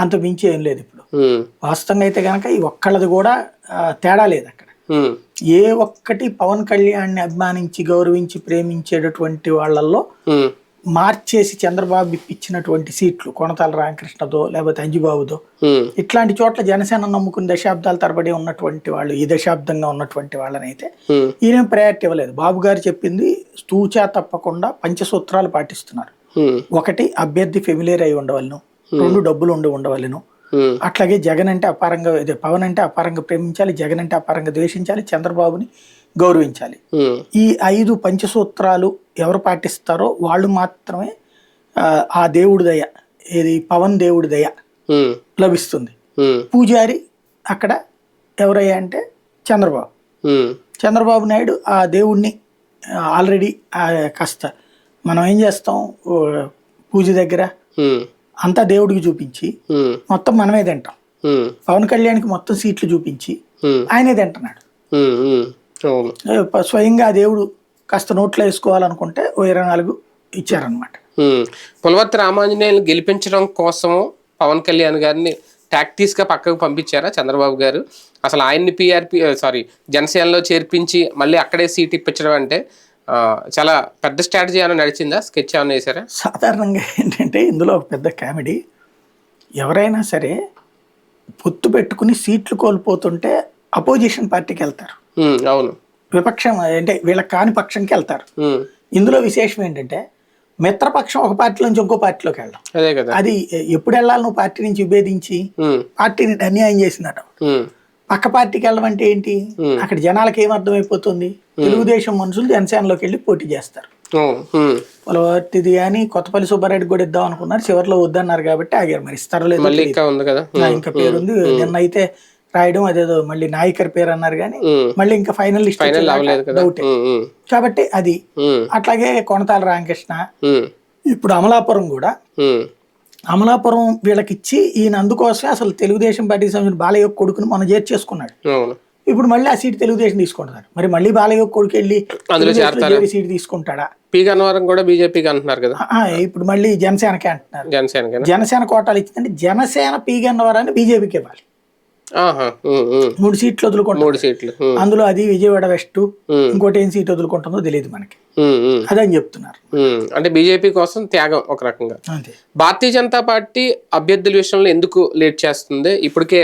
S2: అంత మించి ఏం లేదు. ఇప్పుడు వాస్తవంగా అయితే కనుక ఈ ఒక్కళ్ళది కూడా తేడా లేదు అక్కడ. ఏ ఒక్కటి పవన్ కళ్యాణ్ని అభిమానించి గౌరవించి ప్రేమించేటటువంటి వాళ్ళల్లో మార్చేసి చంద్రబాబు ఇప్పించినటువంటి సీట్లు కొనతాల రామకృష్ణతో లేకపోతే అంజిబాబుతో ఇట్లాంటి చోట్ల జనసేన నమ్ముకుని దశాబ్దాల తరబడి ఉన్నటువంటి వాళ్ళు, ఈ దశాబ్దంగా ఉన్నటువంటి వాళ్ళనైతే ఈయన ప్రయారిటీ ఇవ్వలేదు. బాబు గారు చెప్పింది తూచా తప్పకుండా పంచసూత్రాలు పాటిస్తున్నారు. ఒకటి, అభ్యర్థి ఫెమిలియర్ అయి ఉండవలను. రెండు, డబ్బులు ఉండవలను. అట్లాగే జగన్ అంటే అపారంగా, పవన్ అంటే అపారంగా ప్రేమించాలి, జగన్ అంటే అపారంగా ద్వేషించాలి, చంద్రబాబుని గౌరవించాలి. ఈ 5 పంచసూత్రాలు ఎవరు పాటిస్తారో వాళ్ళు మాత్రమే ఆ దేవుడి దయ, ఏది పవన్ దేవుడి దయ లభిస్తుంది. పూజారి అక్కడ ఎవరయ్యా అంటే చంద్రబాబు. చంద్రబాబు నాయుడు ఆ దేవుడిని ఆల్రెడీ కాస్త మనం ఏం చేస్తాం, పూజ దగ్గర అంతా దేవుడికి చూపించి మొత్తం మనమే తింటాం. పవన్ కళ్యాణ్కి మొత్తం సీట్లు చూపించి ఆయనే తింటున్నాడు. స్వయంగా ఆ దేవుడు కాస్త నోట్లో వేసుకోవాలనుకుంటే 24 ఇచ్చారనమాట.
S1: పులవర్తి రామాంజనేయులు గెలిపించడం కోసం పవన్ కళ్యాణ్ గారిని టాక్టీస్ గా పక్కకు పంపించారా చంద్రబాబు గారు? అసలు ఆయన్ని జనసేనలో చేర్పించి మళ్ళీ అక్కడే సీట్ ఇప్పించడం అంటే చాలా పెద్ద స్ట్రాటజీ ఏమైనా నడిచిందా? స్కెచ్ ఏమైనా వేసారా?
S2: సాధారణంగా ఏంటంటే ఇందులో ఒక పెద్ద కామెడీ, ఎవరైనా సరే పొత్తు పెట్టుకుని సీట్లు కోల్పోతుంటే అపోజిషన్ పార్టీకి వెళ్తారు.
S1: అవును,
S2: విపక్షం అంటే వీళ్ళకి కాని పక్షంకి వెళ్తారు. ఇందులో విశేషం ఏంటంటే మిత్రపక్షం ఒక పార్టీ నుంచి ఇంకో పార్టీలోకి వెళ్ళడం. అది ఎప్పుడు వెళ్ళాలి? నువ్వు పార్టీ నుంచి విభేదించి పార్టీని అన్యాయం చేసినట్టు పక్క పార్టీకి వెళ్ళడం అంటే ఏంటి? అక్కడ జనాలకి ఏమర్థమైపోతుంది? తెలుగుదేశం మనుషులు జనసేనలోకి వెళ్ళి పోటీ చేస్తారు. పొలవర్తిది అని కొత్తపల్లి సుబ్బారెడ్డి కూడా ఇద్దాం అనుకున్నారు, చివరిలో వద్దన్నారు కాబట్టి ఆగారు. మరి ఇస్తారో లేదో ఇంకా పేరుంది. నిన్న అయితే రాయడం అదేదో మళ్ళీ నాయకర్ పేరు అన్నారు కానీ మళ్ళీ ఇంకా ఫైనల్ లిస్ట్ డౌటే. కాబట్టి అది అట్లాగే కొనతాల రామకృష్ణ, ఇప్పుడు అమలాపురం కూడా, అమలాపురం వీళ్ళకి ఇచ్చి ఈయన అందుకోసమే అసలు తెలుగుదేశం పార్టీకి సంబంధించిన బాలయ్య కొడుకుని మనం చేర్చేసుకున్నాడు. ఇప్పుడు మళ్ళీ ఆ సీట్ తెలుగుదేశం తీసుకుంటున్నారు. మరి మళ్ళీ బాలయ్య కొడుకు వెళ్ళి సీట్ తీసుకుంటాడా?
S1: కూడా బీజేపీకి అంటున్నారు కదా,
S2: ఇప్పుడు మళ్ళీ జనసేనకే అంటున్నారు. జనసేన కోటాలు ఇచ్చిందంటే జనసేన పీగన్నవరాన్ని బీజేపీకి ఇవ్వాలి. 3 సీట్లు వదులుకుంటారు. అందులో అది విజయవాడ వెస్ట్, ఇంకోటి ఏం సీట్ వదులుకుంటుందో తెలియదు మనకి. అదని చెప్తున్నారు.
S1: అంటే బీజేపీ కోసం త్యాగం ఒక రకంగా. భారతీయ జనతా పార్టీ అభ్యర్థుల విషయంలో ఎందుకు లేట్ చేస్తుంది? ఇప్పటికే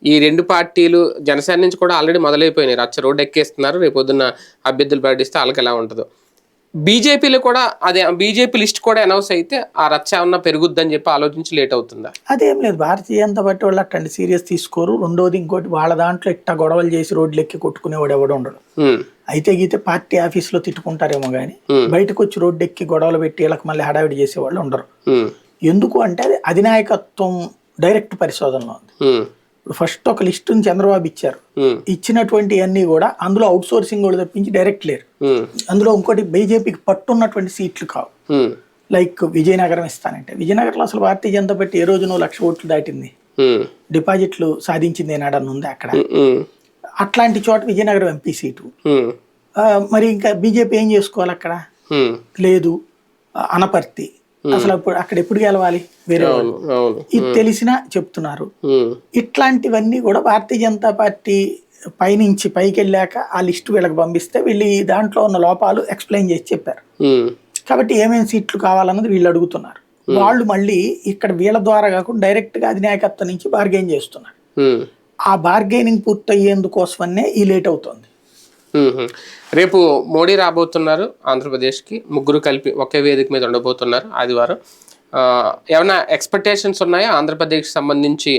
S1: ఈ 2 పార్టీలు జనసేన నుంచి కూడా ఆల్రెడీ మొదలైపోయినాయి, రచ్చ రోడ్డు ఎక్కేస్తున్నారు. రేపు పొద్దున్న అభ్యర్థులు ప్రకటిస్తే వాళ్ళకి ఎలా ఉంటుందో. బీజేపీలో కూడా అదే, బీజేపీ లిస్ట్ కూడా అనౌన్స్ అయితే ఆ రచ్చ ఏమన్నా పెరుగుద్దని చెప్పి ఆలోచించి లేట్ అవుతుందా?
S2: అదేం లేదు, భారతీయ జనతా పార్టీ వాళ్ళు అట్టండి సీరియస్ తీసుకోరు. రెండోది ఇంకోటి, వాళ్ళ దాంట్లో ఇట్ట గొడవలు చేసి రోడ్లు ఎక్కి కొట్టుకునేవాడు ఎవడు ఉండడు. అయితే గీతే పార్టీ ఆఫీసులో తిట్టుకుంటారేమో కానీ బయటకు వచ్చి రోడ్డు ఎక్కి గొడవలు పెట్టి వీళ్ళకి మళ్ళీ హడావిడి చేసేవాళ్ళు ఉండరు. ఎందుకు అంటే అది అధినాయకత్వం డైరెక్ట్ పరిశోధనలో ఉంది. ఇప్పుడు ఫస్ట్ ఒక లిస్టుని చంద్రబాబు ఇచ్చారు, ఇచ్చినటువంటి అన్ని కూడా అందులో అవుట్ సోర్సింగ్ కూడా తప్పించి డైరెక్ట్ లేరు. అందులో ఇంకోటి బీజేపీకి పట్టున్నటువంటి సీట్లు కావు. లైక్ విజయనగరం ఇస్తానంటే, విజయనగరంలో అసలు భారతీయ జనతా పార్టీ ఏ రోజు 1,00,000 ఓట్లు దాటింది, డిపాజిట్లు సాధించింది ఏనాడని ఉంది అక్కడ. అట్లాంటి చోట విజయనగరం ఎంపీ సీటు. మరి ఇంకా బీజేపీ ఏం చేసుకోవాలి అక్కడ? లేదు. అనపర్తి అసలు అక్కడ ఎప్పుడు గెలవాలి? వేరే ఇది తెలిసినా చెప్తున్నారు. ఇట్లాంటివన్నీ కూడా భారతీయ జనతా పార్టీ పైనుంచి పైకి వెళ్ళాక ఆ లిస్టు వీళ్ళకి పంపిస్తే వీళ్ళు దాంట్లో ఉన్న లోపాలు ఎక్స్ప్లెయిన్ చేసి చెప్పారు. కాబట్టి ఏమేమి సీట్లు కావాలన్నది వీళ్ళు అడుగుతున్నారు. వాళ్ళు మళ్ళీ ఇక్కడ వీళ్ళ ద్వారా కాకుండా డైరెక్ట్ గా అధినాయకత్వం నుంచి బార్గెయిన్ చేస్తున్నారు. ఆ బార్గెయినింగ్ పూర్తయ్యేందుకోసమనే ఈ లేట్ అవుతుంది.
S1: రేపు మోడీ రాబోతున్నారు ఆంధ్రప్రదేశ్కి, 3 కలిపి ఒకే వేదిక మీద ఉండబోతున్నారు ఆదివారం. ఏమైనా ఎక్స్పెక్టేషన్స్ ఉన్నాయా ఆంధ్రప్రదేశ్కి సంబంధించి?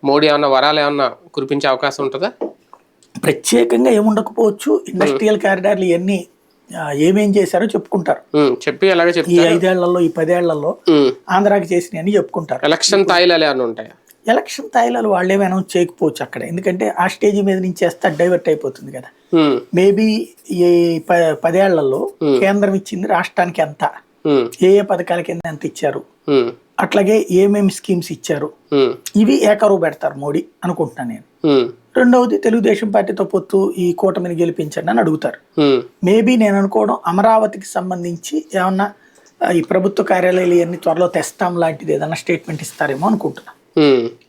S1: మోడీ ఏమన్నా వరాలు ఏమన్నా కురిపించే అవకాశం ఉంటుందా?
S2: ప్రత్యేకంగా ఏముండకపోవచ్చు. ఇండస్ట్రియల్ కారిడార్లు ఇవన్నీ ఏమేం చేశారో చెప్పుకుంటారు.
S1: చెప్పి అలాగే
S2: ఈ
S1: చెప్తారు.
S2: 5 ఏళ్లలో ఈ 10 ఏళ్లలో ఆంధ్రాకి చేసినవి అని చెప్పుకుంటారు.
S1: ఎలక్షన్ తాయిలాలు ఏమైనా ఉంటాయా?
S2: ఎలక్షన్ తాయిలాలు వాళ్ళేమీ అనౌన్స్ చేయకపోవచ్చు అక్కడ, ఎందుకంటే ఆ స్టేజ్ మీద నుంచి చేస్తే డైవర్ట్ అయిపోతుంది కదా. మేబీ ఈ 10 ఏళ్లలో కేంద్రం ఇచ్చింది రాష్ట్రానికి ఎంత, ఏ పథకాల కింద ఎంత ఇచ్చారు, అట్లాగే ఏమేమి స్కీమ్స్ ఇచ్చారు, ఇవి ఏకరువు పెడతారు మోడీ అనుకుంటున్నాను నేను. రెండవది, తెలుగుదేశం పార్టీతో పొత్తు ఈ కూటమిని గెలిపించండి అని అడుగుతారు. మేబీ నేను అనుకోవడం అమరావతికి సంబంధించి ఏమన్నా ఈ ప్రభుత్వ కార్యాలయాలు ఇవన్నీ త్వరలో తెస్తాం లాంటిది ఏదన్నా స్టేట్మెంట్ ఇస్తారేమో అనుకుంటున్నా.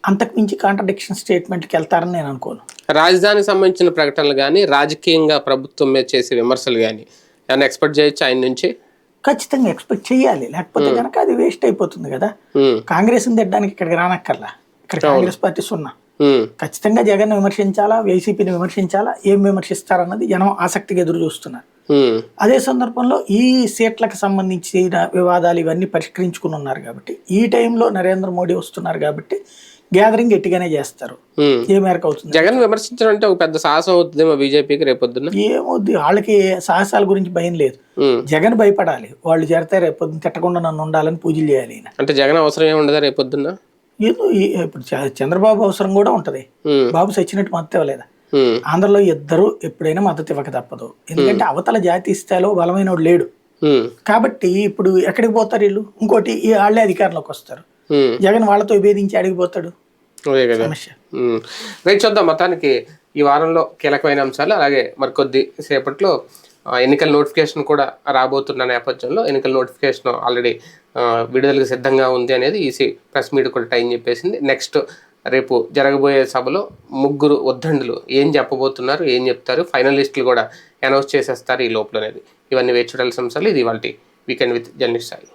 S2: అంతకు మించి కాంట్రడిక్షన్ స్టేట్మెంట్కి వెళ్తారని నేను అనుకోను.
S1: రాజధానికి సంబంధించిన ప్రకటనలు కానీ, రాజకీయంగా ప్రభుత్వం మీద చేసే విమర్శలు కానీ ఏమైనా ఎక్స్పెక్ట్ చేయొచ్చు ఆయన నుంచి?
S2: ఖచ్చితంగా ఎక్స్పెక్ట్ చేయాలి, లేకపోతే కనుక అది వేస్ట్ అయిపోతుంది కదా. కాంగ్రెస్ తిట్టడానికి ఇక్కడికి రానక్కర్లా, ఇక్కడ కాంగ్రెస్ పార్టీ సున్నా. ఖచ్చితంగా జగన్ విమర్శించాలా, వైసీపీని విమర్శించాలా, ఏం విమర్శిస్తారన్నది జనం ఆసక్తిగా ఎదురు చూస్తున్నారు. అదే సందర్భంలో ఈ సీట్లకు సంబంధించిన వివాదాలు ఇవన్నీ పరిష్కరించుకుని ఉన్నారు కాబట్టి, ఈ టైంలో నరేంద్ర మోడీ వస్తున్నారు కాబట్టి గ్యాదరింగ్ గట్టిగానే చేస్తారు. ఏ మేరకు అవుతుంది?
S1: జగన్ విమర్శించడం అంటే ఒక పెద్ద సాహసం అవుతుందేమో బీజేపీకి రేపొద్దున.
S2: ఏమవుద్ది, వాళ్ళకి సాహసాల గురించి భయం లేదు. జగన్ భయపడాలి, వాళ్ళు చేరితే రేపొద్దున తిట్టకుండా నన్ను ఉండాలని పూజలు చేయాలి.
S1: అంటే జగన్ అవసరం ఏమి ఉండదా రేపొద్దున?
S2: ఏదో ఇప్పుడు చంద్రబాబు అవసరం కూడా ఉంటది. బాబు సచ్చినట్టు మద్దతు ఇవ్వలేదా? ఆంధ్రలో ఇద్దరు ఎప్పుడైనా మద్దతు ఇవ్వక తప్పదు, ఎందుకంటే అవతల జాతీయ స్థాయిలో బలమైన వాడు లేడు కాబట్టి. ఇప్పుడు ఎక్కడికి పోతారు వీళ్ళు? ఇంకోటి, వాళ్ళే అధికారంలోకి వస్తారు, జగన్ వాళ్ళతో విభేదించి అడిగిపోతాడు. సమస్య.
S1: రైట్, చూద్దాం. మొత్తానికి ఈ వారంలో కీలకమైన అంశాలు, అలాగే మరికొద్ది సేపట్లో ఎన్నికల నోటిఫికేషన్ కూడా రాబోతున్న నేపథ్యంలో ఎన్నికల నోటిఫికేషన్ ఆల్రెడీ విడుదలకు సిద్ధంగా ఉంది అనేది ఈసీ ప్రెస్ మీట్ కూడా టైం చెప్పేసింది. నెక్స్ట్ రేపు జరగబోయే సభలో 3 ఉద్దండులు ఏం చెప్పబోతున్నారు, ఏం చెప్తారు, ఫైనలిస్టులు కూడా అనౌన్స్ చేసేస్తారు ఈ లోపల అనేది. ఇవన్నీ వేచి చూడాల్సిన అంశాలు. ఇది ఇవాల్టి వీకెండ్ విత్ జర్నలిస్ట్ సాయి.